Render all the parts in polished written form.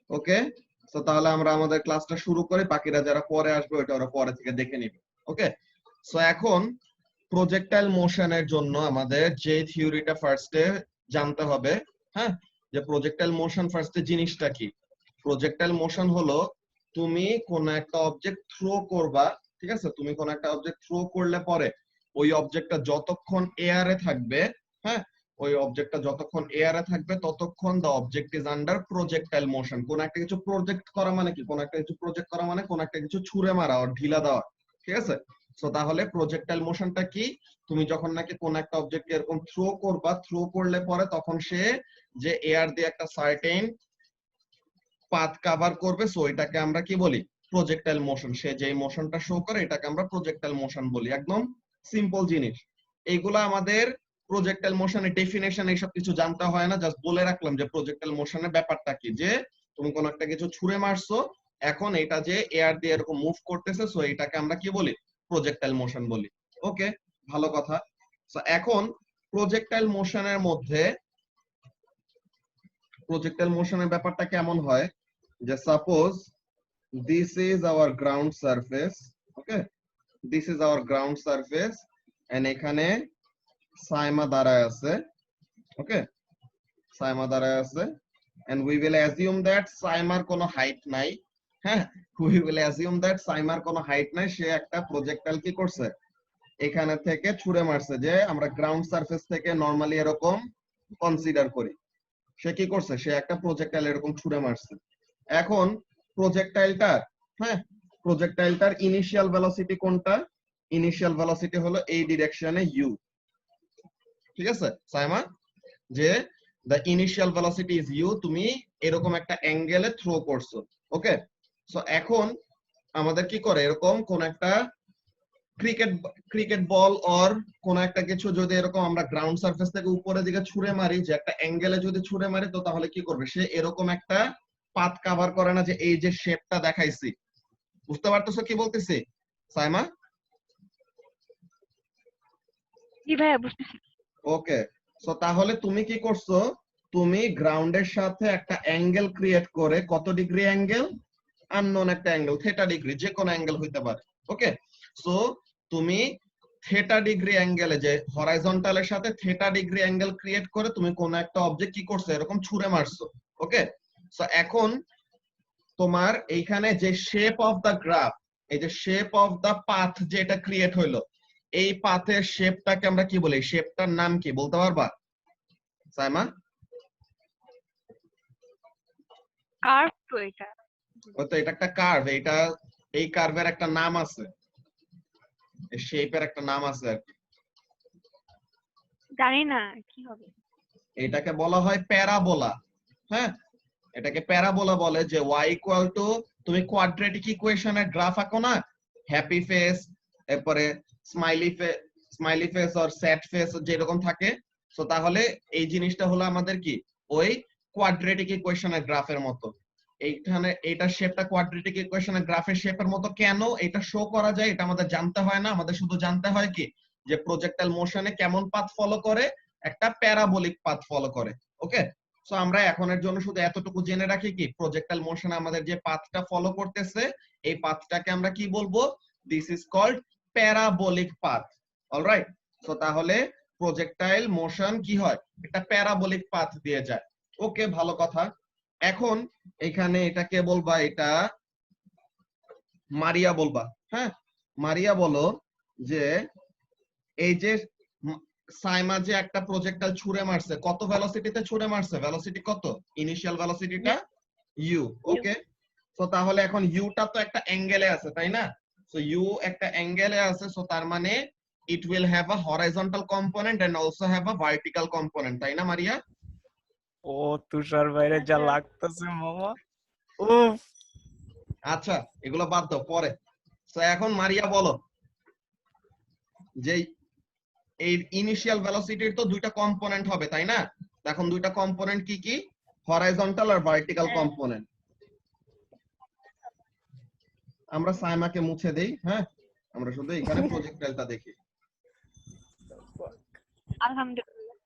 ওকে, তো তাহলে আমরা আমাদের ক্লাসটা শুরু করি, বাকিরা যারা পরে আসবে ওটা ওরা পরে থেকে দেখে নিবে। ওকে, সো এখন প্রজেক্টাইল মোশনের জন্য আমাদের যে থিওরিটা ফার্স্টে জানতে হবে, হ্যাঁ, যে প্রজেক্টাইল মোশন ফার্স্টে জিনিসটা কি। প্রজেক্টাইল মোশন হলো তুমি কোন একটা অবজেক্ট থ্রো করবা, ঠিক আছে, তুমি কোন একটা অবজেক্ট থ্রো করলে পরে ওই অবজেক্টটা যতক্ষণ এয়ারে থাকবে, হ্যাঁ, ওই অবজেক্টটা যতক্ষণ এয়ারে থাকবে ততক্ষণ the object is under projectile motion. কোন একটা কিছু প্রজেক্ট করা মানে কি, কোন একটা কিছু প্রজেক্ট করা মানে কোন একটা কিছু ছুঁড়ে মারা আর ঢিলা দেওয়া, ঠিক আছে। সো তাহলে প্রজেক্টাইল মোশনটা কি, তুমি যখন নাকি কোন একটা অবজেক্ট এরকম থ্রো করবা, থ্রো করলে পরে তখন সে যে এয়ার দিয়ে একটা সার্টেন পাথ কভার করবে, সো এটাকে আমরা কি বলি, প্রজেক্টাইল মোশন। সে যে মোশনটা শো করে এটাকে আমরা প্রজেক্টাইল মোশন বলি। একদম সিম্পল জিনিস। এইগুলা আমাদের প্রজেক্টাইল মোশনের ডেফিনেশন এইসব কিছু জানতে হয় না, জাস্ট বলে রাখলাম যে প্রজেক্টাইল মোশনের ব্যাপারটা কি, যে তুমি কোন একটা কিছু ছুঁড়ে মারছো, এখন এটা যে এয়ার দিয়ে এরকম মুভ করতেছে, সো এটাকে আমরা কি বলি, প্রজেক্টাইল মোশন বলি। ওকে, ভালো কথা। সো এখন প্রজেক্টাইল মোশনের মধ্যে প্রজেক্টাইল মোশনের ব্যাপারটা কেমন হয়, যে suppose this is our ground surface, okay, this is our ground surface, and এখানে সাইমা দাঁড়ায় আছে, ওকে, সাইমা দাঁড়ায় আছে, and we will assume that সাইমার কোনো হাইট নাই, হ্যাঁ, we will assume that সাইমার কোনো হাইট নাই, সে একটা প্রজেক্টাইল কি করছে, এখানে থেকে ছুঁড়ে মারছে, যে আমরা গ্রাউন্ড সারফেস থেকে নরমালি এরকম কনসিডার করি, সে কি করছে, সে একটা প্রজেক্টাইল এরকম ছুঁড়ে মারছে। এখন প্রজেক্টাইলটার, হ্যাঁ, প্রজেক্টাইলটার ইনিশিয়াল ভেলোসিটি কোনটা, ইনিশিয়াল ভেলোসিটি হলো এই ডিরেকশনে ইউ, ঠিক আছে সাইমা, যে the initial velocity is u, তুমি এরকম একটা অ্যাঙ্গেলে থ্রো করছো। ওকে, সো এখন আমাদের কি করে, এরকম কোন একটা ক্রিকেট ক্রিকেট বল অর কোন একটা কিছু যদি এরকম আমরা গ্রাউন্ড সারফেস থেকে উপরের দিকে ছুঁড়ে মারি, যে একটা অ্যাঙ্গেলে যদি ছুঁড়ে মারি, তো তাহলে কি করবে, সে এরকম একটা পাথ কভার করে না, যে এই যে শেপটা দেখাইছি, বুঝতে পারতেছো কি বলতেছি সাইমা? জি ভাইয়া বুঝতেছি। ওকে, সো তাহলে তুমি কি করছো, তুমি গ্রাউন্ডের সাথে একটা অ্যাঙ্গেল ক্রিয়েট করে, কত ডিগ্রি অ্যাঙ্গেল, আননোন একটা অ্যাঙ্গেল, থেটা ডিগ্রি, যে কোনো অ্যাঙ্গেল হইতে পারে। ওকে, সো তুমি থেটা ডিগ্রি অ্যাঙ্গেলে, যে হরাইজন্টালের সাথে থেটা ডিগ্রি অ্যাঙ্গেল ক্রিয়েট করে তুমি কোন একটা অবজেক্ট কি করছো, এরকম ছুঁড়ে মারছো। ওকে, সো এখন তোমার এইখানে যে শেপ অফ দা গ্রাফ, এই যে শেপ অফ দা পাথ যেটা ক্রিয়েট হইলো, এই পাথের শেপটাকে আমরা কি বলি, শেপটার নাম কি বলতে পারবা সাইমা? কার্ভ তো এটা। ও তো এটা একটা কার্ভ, এটা এই কার্ভের একটা নাম আছে, এই শেপের একটা নাম আছে আর কি। জানি না কি হবে। এটাকে বলা হয় প্যারাবোলা, হ্যাঁ, এটাকে প্যারাবোলা বলে। যে y ইকুয়াল টু, তুমি কোয়াড্রেটিক ইকুয়েশনের গ্রাফ আঁকো না, হ্যাপি ফেস, এরপরে স্মাইলি ফেস আর স্যাড ফেস যেরকম থাকে, তো তাহলে এই জিনিসটা হলো আমাদের কি, ওই কোয়াড্রেটিক ইকুয়েশনের গ্রাফের মতো। এইখানে এইটার শেপটা কোয়াড্রেটিক ইকুয়েশনের গ্রাফের শেপের মতো কেন এটা শো করা যায়, এটা আমাদের জানতে হয় না, আমাদের শুধু জানতে হয় কি, যে প্রজেক্টাইল মোশনে কেমন পাথ ফলো করে, একটা প্যারাবোলিক পাথ ফলো করে। ওকে, সো আমরা এখনের জন্য শুধু এতটুকু জেনে রাখি কি, প্রজেক্টাইল মোশনে আমাদের যে পাথটা ফলো করতেছে, এই পাথটাকে আমরা কি বলবো, this is called parabolic path. Alright, so তাহলে প্রজেক্টাইল মোশন কি হয়, একটা প্যারাবোলিক পাথ দিয়ে যায়। ওকে, ভালো কথা। এখন এখানে এটাকে বলবা, এটা মারিয়া বলবা, হ্যাঁ, মারিয়া বলো যে এই যে সাইমা যে একটা প্রজেক্টাইল ছুঁড়ে মারছে, কত ভেলোসিটিতে ছুঁড়ে মারছে, ভেলোসিটি কত, ইনিশিয়াল ভেলোসিটিটা ইউ। ওকে, সো তাহলে এখন ইউটা তো একটা অ্যাঙ্গেলে আছে তাই না, সো ইউ একটা অ্যাঙ্গেলে আছে, সো তার মানে it will have a horizontal component and also have a vertical component, তাই না মারিয়া? ও তুষার বাইরে যা আচ্ছা। লাগতেছে মামা, উফ। আচ্ছা, এগুলো বাদ দাও পরে। সো এখন মারিয়া বলো যে এই ইনিশিয়াল ভেলোসিটির তো দুইটা কম্পোনেন্ট হবে তাই না, এখন দুইটা কম্পোনেন্ট কি কি, হরাইজন্টাল আর ভার্টিক্যাল হ্যাঁ। কম্পোনেন্ট। আমরা সাইমাকে মুছে দেই, হ্যাঁ, আমরা শুধু এখানে প্রজেক্টাইলটা দেখি। আলহামদুলিল্লাহ।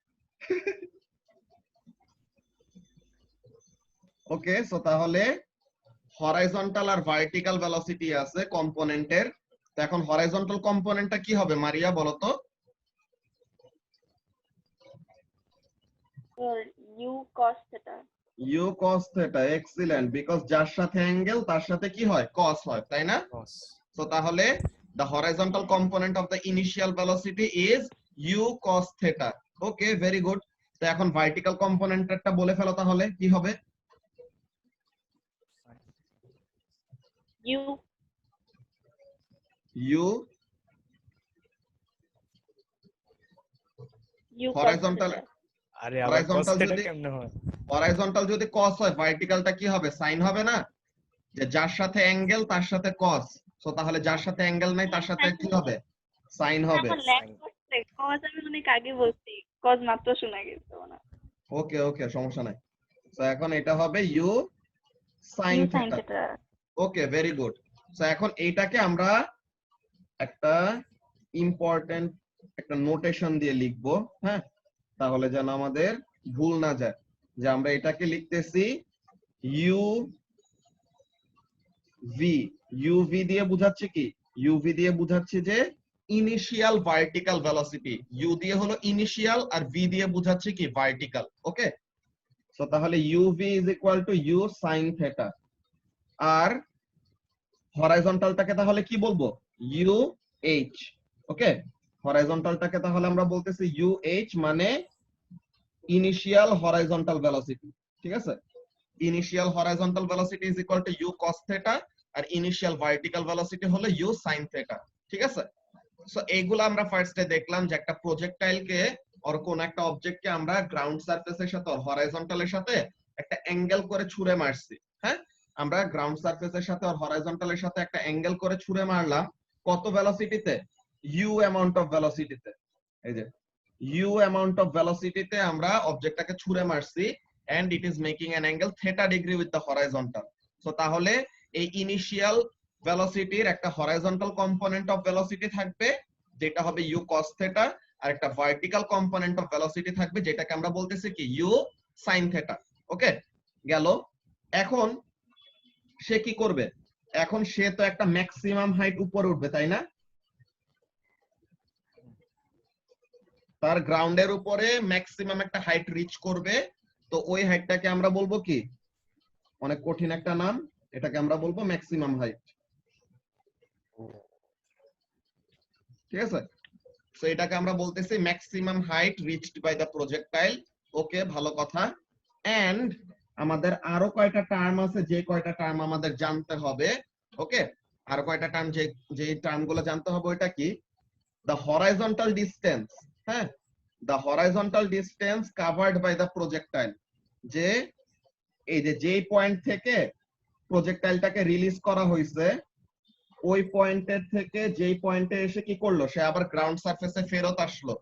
ওকে, সো তাহলে হরাইজন্টাল আর ভার্টিক্যাল ভেলোসিটি আছে কম্পোনেন্টের। তো এখন হরাইজন্টাল কম্পোনেন্টটা কি হবে মারিয়া বলো তো? U cos theta. U cos theta, excellent, because যার সাথে অ্যাঙ্গেল তার সাথে কি হয়, cos হয়, তাই না? Cos. সো তাহলে the horizontal component of the initial velocity is u cos theta. Okay, very good. তো এখন ভার্টিক্যাল কম্পোনেন্টটা বলে ফেলো তাহলে কি হবে? U u u cos horizontal theta. আরে আবার cos horizontal theta যদি কেমনে হয়? horizontal যদি cos হয়, ভার্টিক্যালটা কি হবে, সাইন হবে না? যে যার সাথে অ্যাঙ্গেল তার সাথে cos, সো তাহলে যার সাথে অ্যাঙ্গেল নাই তার সাথে কি হবে, সাইন হবে। আমার ল্যাগ করছে, কজ আমি অনেক আগে বলছি, কজ মাত্র শোনা গেছে না। ওকে ওকে, সমস্যা নাই। সো এখন এটা হবে u sin u sine theta. Theta. Okay, very good. So এখন এইটাকে আমরা একটা ইম্পর্টেন্ট একটা নোটেশন দিয়ে লিখবো, হ্যাঁ, তাহলে যেন আমাদের ভুল না যায়, যে আমরা এটাকে লিখতেছি ইউ ভি। ইউভি দিয়ে বুঝাচ্ছে কি, ইউভি দিয়ে বুঝাচ্ছে যে ইনিশিয়াল ভার্টিক্যাল ভেলোসিটি। ইউ দিয়ে হলো ইনিশিয়াল আর ভি দিয়ে বুঝাচ্ছে কি, ভার্টিক্যাল। ওকে, সো তাহলে UV is equal to U sine theta. আর হরাইজন্টালটাকে তাহলে কি বলবো, ইউ এইচ। ওকে, হরাইজন্টালটাকে তাহলে আমরা বলতেছি ইউ এইচ, মানে ইনিশিয়াল হরাইজন্টাল ভেলোসিটি। ঠিক আছে, initial horizontal velocity is equal to u cos theta, আর ইনিশিয়াল ভার্টিক্যাল ভেলোসিটি হলো ইউ সাইন থিটা। ঠিক আছে, সো এইগুলো আমরা ফার্স্টে দেখলাম যে একটা প্রজেক্টাইলকে আর কোন একটা অবজেক্টকে আমরা গ্রাউন্ড সারফেসের সাথে হরাইজন্টালের সাথে একটা অ্যাঙ্গেল করে ছুঁড়ে মারছি। হ্যাঁ, আমরা গ্রাউন্ড সারফেসের সাথে আর হরাইজন্টালের সাথে একটা অ্যাঙ্গেল করে ছুঁড়ে মারলাম কত ভেলোসিটিতে, ইউ অ্যামাউন্ট অফ ভেলোসিটিতে। এই যে ইউ অ্যামাউন্ট অফ ভেলোসিটিতে আমরা অবজেক্টটাকে ছুঁড়ে মারছি, and it is making an angle theta degree with the horizontal. So তাহলে এই ইনিশিয়াল ভেলোসিটির একটা হরাইজন্টাল কম্পোনেন্ট অফ ভেলোসিটি থাকবে যেটা হবে ইউ কস থিটা, আর একটা ভার্টিক্যাল কম্পোনেন্ট অফ ভেলোসিটি থাকবে যেটাকে আমরা বলতেছি কি ইউ সাইন থিটা। ওকে, গেল। এখন সে কি করবে, এখন সে তো একটা ম্যাক্সিমাম হাইট উপরে উঠবে, তাই না? তার গ্রাউন্ডের উপরে ম্যাক্সিমাম একটা হাইট রিচ করবে। তো ওই হাইটটাকে আমরা বলবো কি, অনেক কঠিন একটা নাম, এটাকে আমরা বলবো ম্যাক্সিমাম হাইট। ঠিক আছে, সো এটাকে আমরা বলতেছি maximum height reached by the projectile. Okay, ভালো কথা। এন্ড আমাদের আরো কয়টা টার্ম আছে, যে কয়টা টার্ম আমাদের জানতে হবে। ওকে, আরো কয়টা টার্ম, যে টার্ম গুলো জানতে হবে, ওইটা কি, দ্য হরাইজন্টাল ডিসটেন্স। হ্যাঁ, the horizontal distance covered by the projectile. যে এই যে যেই পয়েন্ট থেকে প্রজেক্টাইলটাকে রিলিজ করা হয়েছে, ওই পয়েন্টের থেকে যেই পয়েন্টে এসে কি করলো, সে আবার গ্রাউন্ড সারফেসে ফেরত আসলো,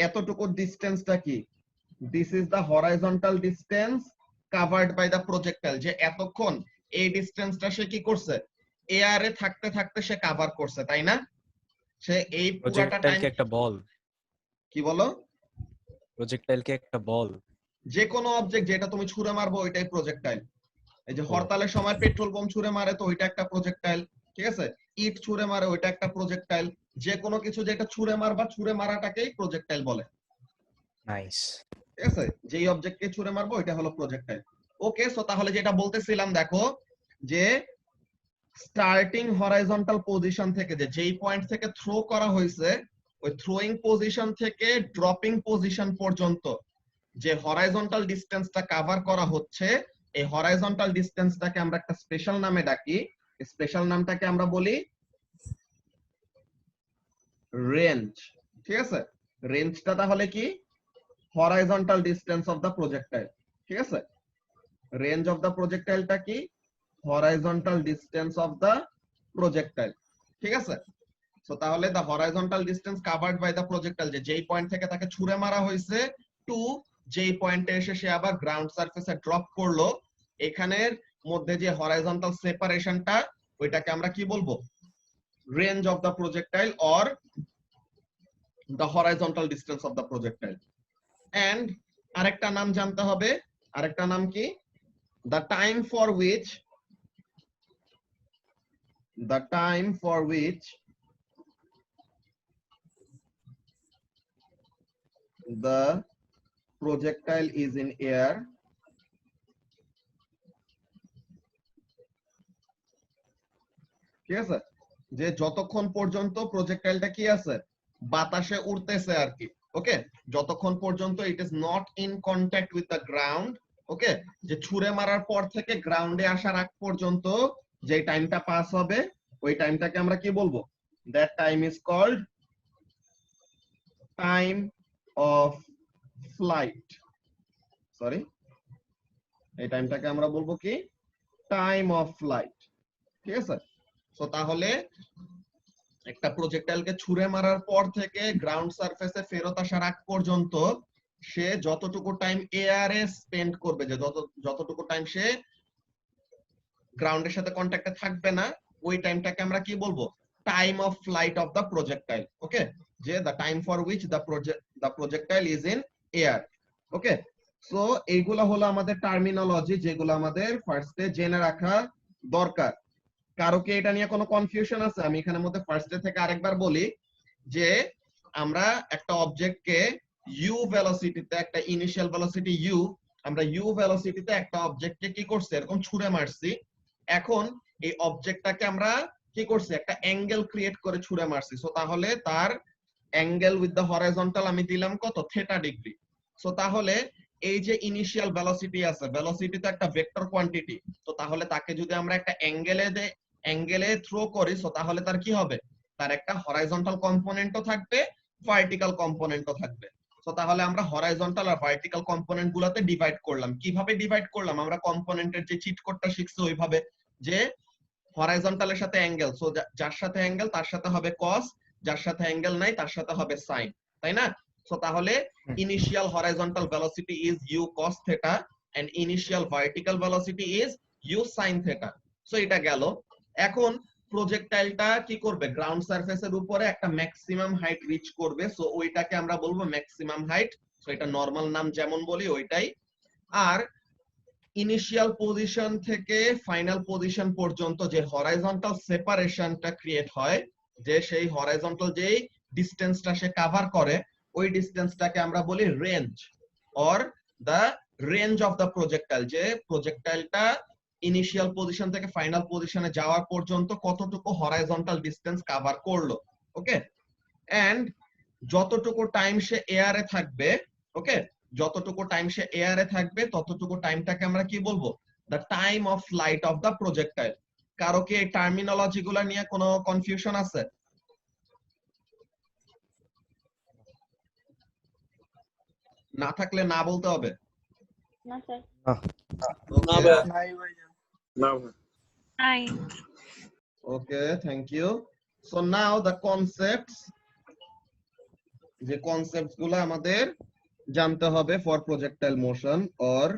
এতটুকু ডিসটেন্সটা কি, this is the horizontal distance covered by the projectile. যে এতক্ষণ এই ডিসটেন্সটা সে কি করছে, এয়ারে থাকতে থাকতে সে কভার করছে, তাই না? সে এই পুরোটা টাইম, প্রজেক্টাইল কি একটা বল? কি বলো, প্রজেক্টাইল কি একটা বল? যে কোনো অবজেক্ট যেটা তুমি ছুঁড়ে মারবো ওইটাই প্রজেক্টাইল। এই যে ও। হরতালের সময় পেট্রোল বোম ছুঁড়ে মারে, তো ওইটা একটা প্রজেক্টাইল। ঠিক আছে, ইট ছুঁড়ে মারে, ওইটা একটা প্রজেক্টাইল। যে কোনো কিছু যেটা ছুঁড়ে মারবা, ছুঁড়ে মারাটাকেই প্রজেক্টাইল বলে। নাইস। ঠিক আছে, যেই অবজেক্টকে ছুঁড়ে মারবো ওইটা হলো প্রজেক্টাইল। ওকে, সো তাহলে যেটা বলতেছিলাম, দেখো যে স্টার্টিং হরাইজন্টাল পজিশন থেকে, যে যেই পয়েন্ট থেকে থ্রো করা হয়েছে, ওই থ্রোয়িং পজিশন থেকে ড্রপিং পজিশন পর্যন্ত যে হরাইজন্টাল ডিসটেন্সটা কভার করা হচ্ছে, এই হরাইজন্টাল ডিসটেন্সটাকে আমরা একটা স্পেশাল নামে ডাকি। স্পেশাল নামটাকে আমরা বলি রেঞ্জ। ঠিক আছে, রেঞ্জটা তাহলে কি, horizontal distance of the projectile. ঠিক আছে, রেঞ্জ অফ দ্য প্রজেক্টাইলটা কি, horizontal distance of the projectile. ঠিক আছে, সো তাহলে the horizontal distance covered by the projectile, যে যেই পয়েন্ট থেকে তাকে ছুঁড়ে মারা হয়েছে টু যেই পয়েন্টে এসে সে আবার গ্রাউন্ড সারফেসে ড্রপ করলো, এখানের মধ্যে যে হরাইজন্টাল সেপারেশনটা, ওইটাকে আমরা কি বলবো, range of the projectile or the horizontal distance of the projectile. And আরেকটা নাম জানতে হবে, আরেকটা নাম কি, the time for which the projectile is in air ঠিক আছে, যে যতক্ষণ পর্যন্ত প্রজেক্টাইলটা কি আছে বাতাসে উড়তেছে আর কি। ওকে, যতক্ষণ পর্যন্ত it is not in contact with the ground. Okay, যে ছুঁড়ে মারার পর থেকে গ্রাউন্ডে আসার আগ পর্যন্ত যে টাইমটা পাস হবে ওই টাইমটাকে আমরা কি বলবো? That time is called time of flight. Sorry, এই টাইমটাকে আমরা বলবো কি? Time of flight. ঠিক আছে, তো তাহলে একটা প্রজেক্টাইলকে ছুঁড়ে মারার পর থেকে গ্রাউন্ড সারফেসে ফেরত আসার আগ পর্যন্ত সে যতটুকু টাইম এয়ারে স্পেন্ড করবে, যে যতটুকু টাইম সে গ্রাউন্ডের সাথে কন্ট্যাক্টে থাকবে না, ওই টাইমটাকে আমরা কি বলবো? Time of flight of the projectile. Okay, যে the time for which the projectile is in air. Okay, so এইগুলা হলো আমাদের টার্মিনোলজি যেগুলো আমাদের ফার্স্টে জেনে রাখা দরকার। কারো কি এটা নিয়ে কোনো কনফিউশন আছে? আমি এখানের মধ্যে ফার্স্টে থেকে আরেকবার বলি যে আমরা একটা অবজেক্টকে ইউ ভেলোসিটিতে, একটা ইনিশিয়াল ভেলোসিটি ইউ, আমরা ইউ ভেলোসিটিতে একটা অবজেক্টকে কি করছি? এরকম ছুঁড়ে মারছি। এখন এই অবজেক্টটাকে আমরা কি করছি? একটা অ্যাঙ্গেল ক্রিয়েট করে ছুঁড়ে মারছি। সো তাহলে তার অ্যাঙ্গেল উইথ দ্য হরাইজন্টাল আমি দিলাম কত? Theta degree. সো তাহলে এই যে ইনিশিয়াল ভেলোসিটি আছে, ভেলোসিটি তো একটা ভেক্টর কোয়ান্টিটি, তো তাহলে তাকে যদি আমরা একটা অ্যাঙ্গেলে থ্রো করি, সো তাহলে তার কি হবে? তার একটা হরাইজন্টাল কম্পোনেন্টও থাকবে, ভার্টিক্যাল কম্পোনেন্টও থাকবে। সো তাহলে আমরা হরাইজন্টাল আর ভার্টিক্যাল কম্পোনেন্ট গুলাতে ডিভাইড করলাম। কিভাবে ডিভাইড করলাম? আমরা কম্পোনেন্টের যে চিট কোডটা শিখছি ওইভাবে, যে হরাইজন্টালের সাথে অ্যাঙ্গেল, সো যার সাথে অ্যাঙ্গেল তার সাথে হবে কস, যার সাথে অ্যাঙ্গেল নাই তার সাথে হবে সাইন, তাই না? সো তাহলে initial horizontal velocity is u cos theta and initial vertical velocity is u sine theta. So এটা গেল। এখন প্রজেক্টাইলটা কি করবে? গ্রাউন্ড সারফেসের উপরে একটা ম্যাক্সিমাম হাইট রিচ করবে, সো ওইটাকে আমরা বলবো ম্যাক্সিমাম হাইট। সো এটা নরমাল নাম যেমন বলি ওইটাই। আর ইনিশিয়াল পজিশন থেকে ফাইনাল পজিশন পর্যন্ত যে হরাইজন্টাল সেপারেশনটা ক্রিয়েট হয়, যে সেই হরাইজন্টাল যেই ডিসটেন্সটা সে কভার করে, ওই ডিসটেন্সটাকে আমরা বলি range or the range of the projectile. যে প্রজেক্টাইলটা ইনিশিয়াল পজিশন থেকে ফাইনাল পজিশনে যাওয়ার পর্যন্ত কতটুকু হরাইজন্টাল ডিসটেন্স কভার করলো। ওকে, এন্ড যতটুকু টাইম সে এয়ারে থাকবে, ওকে, যতটুকু টাইম সে এয়ারে থাকবে ততটুকু টাইমটাকে আমরা কি বলবো? The time of flight of the projectile. কারো কি এই টার্মিনোলজি গুলা নিয়ে কোনো কনফিউশন আছে? না থাকলে না বলতে হবে। না স্যার। নাই। Okay, thank you. So now the concepts, যে কনসেপ্টস গুলো আমাদের জানতে হবে ফর প্রজেক্টাইল মোশন, অর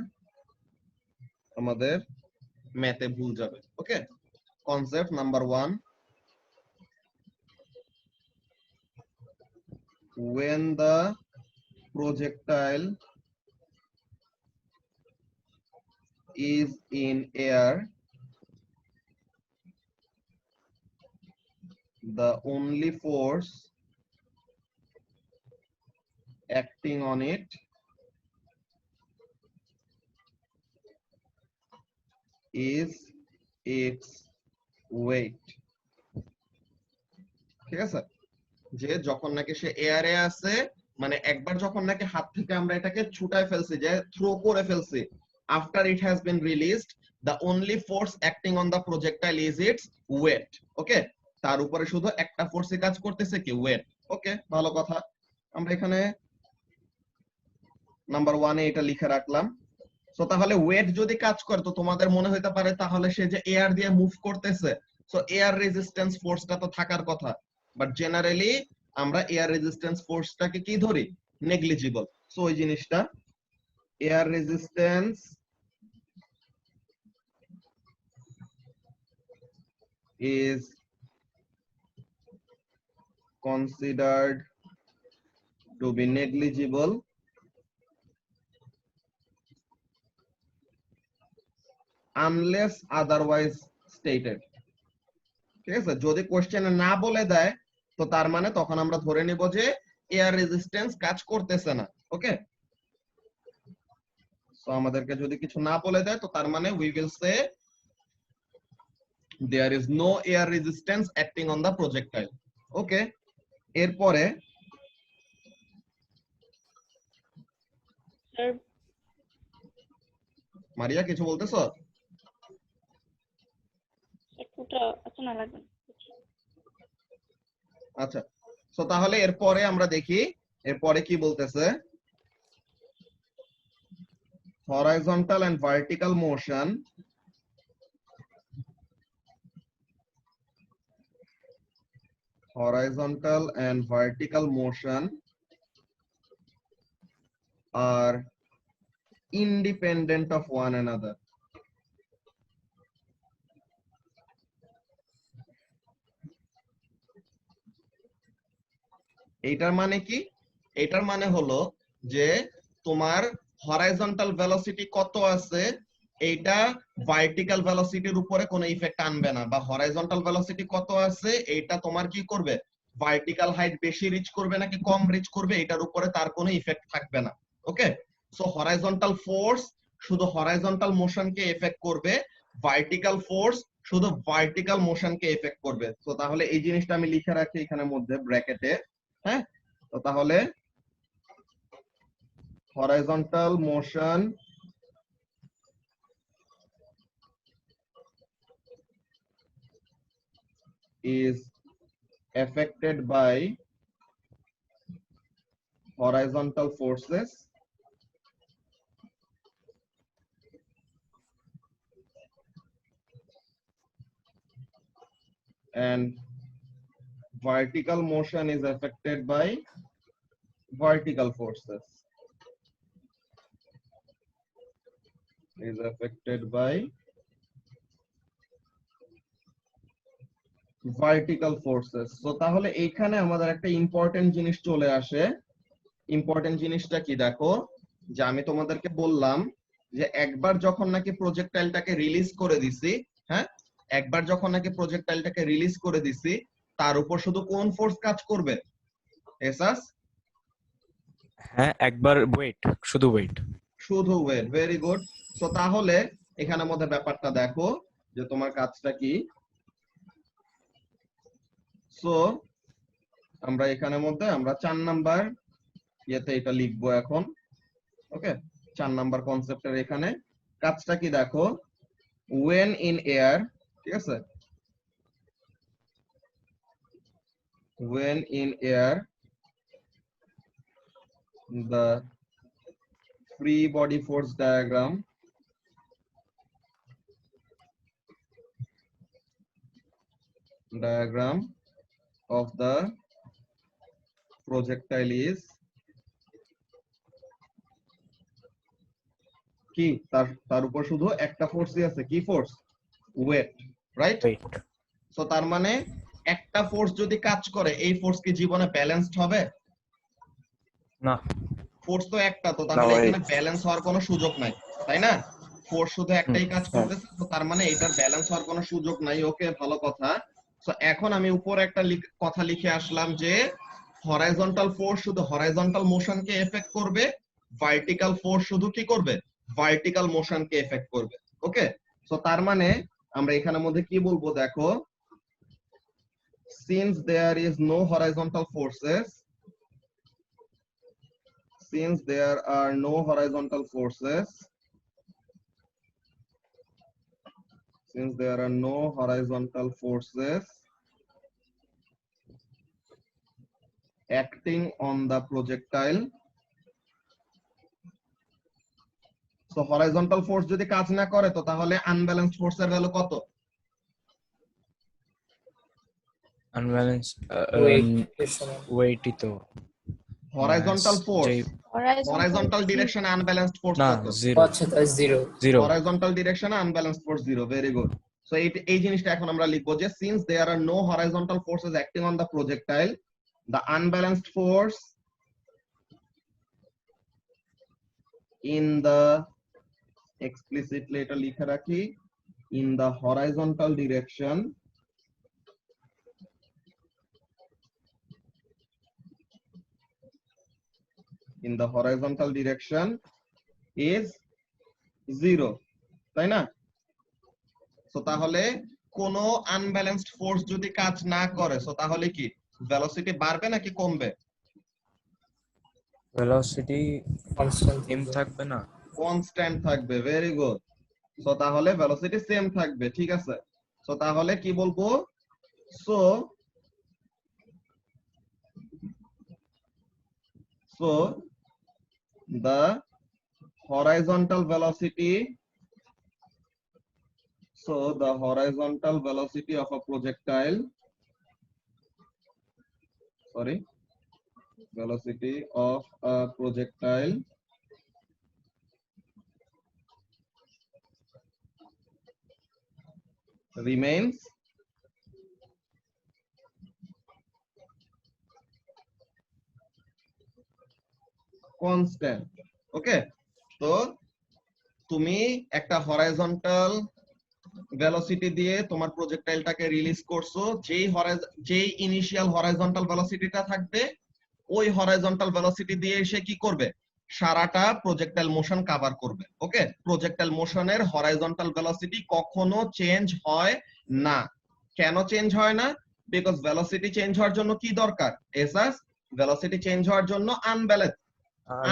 আমাদের ম্যাথে ভুল যাবে। ওকে, concept number 1, when the projectile is in air, the only force acting on it is its weight. ঠিক আছে, যে যখন নাকি সে এয়ারে আছে, মানে একবার যখন নাকি হাত থেকে আমরা এটাকে ছুটায় ফেলছি, যে থ্রো করে ফেলছি, after it has been released, the only force acting on the projectile is its weight. ওকে, তার উপরে শুধু একটা ফোর্সই কাজ করতেছে, কি? ওয়েট। ওকে, ভালো কথা। আমরা এখানে নাম্বার 1 এ এটা লিখে রাখলাম। সো তাহলে ওয়েট যদি কাজ করে, তো তোমাদের মনে হইতে পারে তাহলে সে যে এয়ার দিয়ে মুভ করতেছে, সো এয়ার রেজিস্ট্যান্স ফোর্সটা তো থাকার কথা, বাট জেনারেলি আমরা এয়ার রেজিস্ট্যান্স ফোর্সটাকে কি ধরি? নেগলিজিবল। সো ওই জিনিসটা, air resistance is considered to be negligible unless otherwise stated. ঠিক আছে, যদি কোশ্চেনে না বলে দেয় তো তার মানে তখন আমরা ধরে নিব যে এয়ার রেজিস্ট্যান্স কাজ করতেছে না। ওকে, সো আমাদেরকে যদি কিছু না বলে দেয় তো তার মানে we will say there is no air resistance acting on the projectile. ওকে, এরপরে স্যার মারিয়া কিছু বলতেছো? একটুটা আচ্ছা না লাগবে না। আচ্ছা, সো তাহলে এরপরে আমরা দেখি এরপরে কি বলতেছে। horizontal and vertical motion are independent of one another. এটার মানে কি? এটার মানে হলো যে তোমার হরাইজন্টাল ভেলোসিটি কত আছে এইটা ভার্টিক্যাল ভেলোসিটির উপরে কোনো ইফেক্ট আনবে না, বা হরাইজন্টাল ভেলোসিটি কত আছে এইটা তোমার কি করবে, ভার্টিক্যাল হাইট বেশি রিচ করবে নাকি কম রিচ করবে এটার উপরে তার কোনো ইফেক্ট থাকবে না। ওকে, সো হরাইজন্টাল ফোর্স শুধু হরাইজন্টাল মোশনকে এফেক্ট করবে, ভার্টিক্যাল ফোর্স শুধু ভার্টিক্যাল মোশনকে এফেক্ট করবে। তো তাহলে এই জিনিসটা আমি লিখে রাখি এখানে মধ্যে ব্র্যাকেটে। হ্যাঁ, তো তাহলে horizontal motion is affected by horizontal forces and vertical motion is affected by vertical forces. Is affected by vertical forces. So তাহলে এইখানে আমাদের একটা ইম্পর্টেন্ট জিনিস চলে আসে। ইম্পর্টেন্ট জিনিসটা কি দেখো, যে আমি তোমাদেরকে বললাম যে একবার যখন নাকি প্রজেক্টাইলটাকে রিলিজ করে দিছি, হ্যাঁ, একবার যখন নাকি প্রজেক্টাইলটাকে রিলিজ করে দিছি তার উপর শুধু কোন ফোর্স কাজ করবে? এসাস? হ্যাঁ, একবার ওয়েট, শুধু ওয়েট। শুধু ওয়েট, ভেরি গুড। সো তাহলে এখানের মধ্যে ব্যাপারটা দেখো যে তোমার কাজটা কি। সো আমরা এখানের মধ্যে আমরা 4 নাম্বার ইয়েতে এটা লিখবো এখন। ওকে, 4 নাম্বার কনসেপ্টের এখানে কাজটা কি দেখো, when in air, ঠিক আছে, when in air the free body force diagram of the projectile is কি, তার উপর শুধু একটা ফোর্সই আছে, কি force? Weight, right? Weight. So তার মানে একটা ফোর্স যদি কাজ করে এই ফোর্স কি জীবনে ব্যালেন্সড হবে? না। ফোর্স তো একটা, তো তাহলে এখানে ব্যালেন্স হওয়ার কোনো সুযোগ নাই, তাই না? ফোর্স শুধু একটাই কাজ করতেছে, তো তার মানে এটার ব্যালেন্স হওয়ার কোনো সুযোগ নাই। ওকে, ভালো কথা। সো এখন আমি উপরে একটা কথা লিখে আসলাম যে হরাইজন্টাল ফোর্স শুধু হরাইজন্টাল মোশনকে এফেক্ট করবে, ভার্টিক্যাল ফোর্স শুধু কি করবে, ভার্টিক্যাল মোশনকে এফেক্ট করবে। ওকে, সো তার মানে আমরা এখানের মধ্যে কি বলবো দেখো, since there is no horizontal forces, since there are no horizontal forces, since there are no horizontal forces acting on the projectile, so horizontal force যদি কাজ না করে তো তাহলে আনব্যালেন্সড ফোর্সের ভ্যালু কত? আনব্যালেন্স ওয়েটই তো। horizontal force, horizontal direction unbalanced force না, কত? জিরো। আচ্ছা তাই zero. horizontal direction unbalanced force 0, very good. So এই জিনিসটা এখন আমরা লিখবো যে since there are no horizontal forces acting on the projectile, the unbalanced force in the explicitly এটা লিখে রাখি, in the horizontal direction is 0, তাই না? সো তাহলে কোন আনব্যালেন্সড ফোর্স যদি কাজ না করে, সো তাহলে কি ভেলোসিটি বাড়বে নাকি কমবে? ভেলোসিটি কনস্ট্যান্ট সেম থাকবে না? কনস্ট্যান্ট থাকবে। Very good. সো তাহলে ভেলোসিটি সেম থাকবে, ঠিক আছে। সো তাহলে কি বলবো? So the horizontal velocity of a projectile, velocity of a projectile remains constant. ওকে, তো তুমি একটা হরাইজন্টাল ভেলোসিটি দিয়ে তোমার প্রজেক্টাইলটাকে রিলিজ করছো, যেই ইনিশিয়াল হরাইজন্টাল ভেলোসিটিটা থাকবে, ওই হরাইজন্টাল ভেলোসিটি দিয়ে এসে কি করবে? সারাটা প্রজেক্টাইল মোশন কভার করবে। ওকে, প্রজেক্টাইল মোশনের হরাইজন্টাল ভেলোসিটি কখনো চেঞ্জ হয় না। কেন চেঞ্জ হয় না? বিকজ ভেলোসিটি চেঞ্জ হওয়ার জন্য কি দরকার? এসএস ভেলোসিটি চেঞ্জ হওয়ার জন্য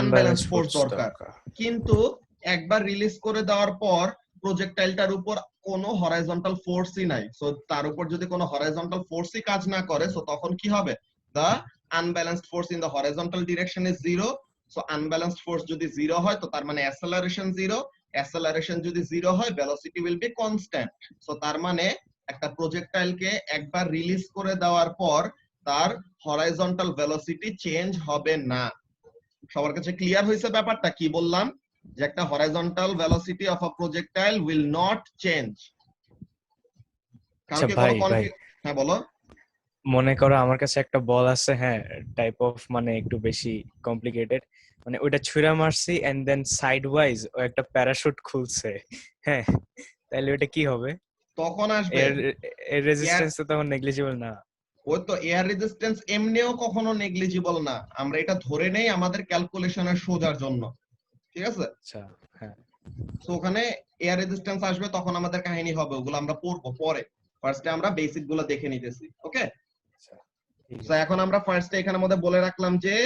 আনব্যালেন্স ফোর্স দরকার। কিন্তু একবার রিলিজ করে দেওয়ার পর প্রজেক্টাইলটার উপর কোনো হরাইজন্টাল ফোর্সই নাই। সো তার উপর যদি কোনো হরাইজন্টাল ফোর্সই কাজ না করে, সো তখন কি হবে? The unbalanced force in the horizontal direction is 0। So unbalanced force যদি 0 হয়, তো তার মানে অ্যাসেলারেশন 0। অ্যাসেলারেশন যদি 0 হয়, velocity will be constant. So তার মানে একটা প্রজেক্টাইলকে একবার রিলিজ করে দেওয়ার পর তার হরাইজন্টাল ভেলোসিটি চেঞ্জ হবে না। সবার কাছে ক্লিয়ার হয়েছে ব্যাপারটা? কি বললাম? যে একটা horizontal velocity of a projectile will not change. আচ্ছা কাউকে ভাই কোনো ভাই, হ্যাঁ বলো। মনে করো আমার কাছে একটা বল আছে, হ্যাঁ, টাইপ অফ মানে একটু বেশি কমপ্লিকেটেড, মানে ওইটা ছুঁড়া মারছি এন্ড দেন সাইড ওয়াইজ ও একটা প্যারাশুট খুলছে, হ্যাঁ, তাহলে ওইটা কি হবে? তখন আসবে এর এর এয়ার, রেজিস্ট্যান্স তো তখন নেগলিজিবল না। ওই তো এয়ার রেজিস্ট্যান্স এমনিও কখনো নেগলিজিবল না। আমরা এটা ধরে নেই আমাদের ক্যালকুলেশনের সোজার জন্য, ঠিক আছে? আচ্ছা, হ্যাঁ, তো ওখানে এয়ার রেজিস্ট্যান্স আসবে, তখন আমাদের কাহিনী হবে, ওগুলো আমরা পড়বো পরে। ফার্স্টে আমরা বেসিক গুলো দেখে নিতেছি। ওকে, আচ্ছা, ঠিক তো আছে। এখন আমরা ফার্স্টে এখানের মধ্যে বলে রাখলাম যে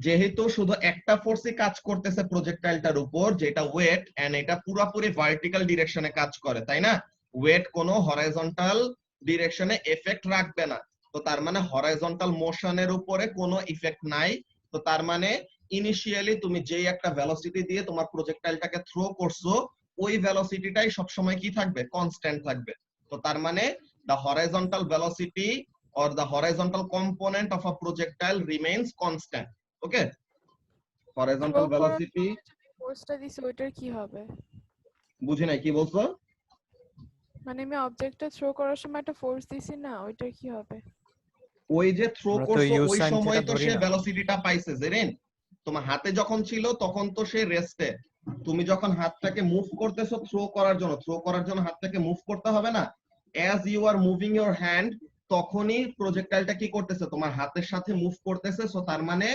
যেহেতু শুধু একটা ফোর্সই কাজ করতেছে প্রজেক্টাইলটার উপর, যেটা ওয়েট, এন্ড এটা পুরোপুরি ভার্টিক্যাল ডিরেকশনে কাজ করে, তাই না? ওয়েট কোনো হরাইজন্টাল ডিরেকশনে এফেক্ট রাখবে না। তো তার মানে হরাইজন্টাল মোশনের উপরে কোনো ইফেক্ট নাই। তো তার মানে ইনিশিয়ালি তুমি যেই একটা ভেলোসিটি দিয়ে তোমার প্রজেক্টাইলটাকে থ্রো করছো, ওই ভেলোসিটিটাই সবসময় কি থাকবে? কনস্ট্যান্ট থাকবে। তো তার মানে the horizontal velocity or the horizontal component of a projectile remains constant. Okay, horizontal velocity, ফোর্সটা দিছি ওইটার কি হবে? বুঝি নাই কি বলছো? মানে আমি অবজেক্টটা থ্রো করার সময় একটা ফোর্স দিছি না, ওইটার কি হবে? ওই যে থ্রো আমরা তো করছো ইউ ওই সাইন সময় থিটা তো ধরি সে না। ভেলোসিটিটা পাইছে, জেরেন। তোমার হাতে যখন ছিল তখন তো সে রেস্টে। তুমি যখন হাতটাকে মুভ করতেছো থ্রো করার জন্য হাতটাকে মুভ করতে হবে না? As you are moving your hand, তখনই প্রজেক্টাইলটা কি করতেছে? তোমার হাতের সাথে মুভ করতেছে। সো তার মানে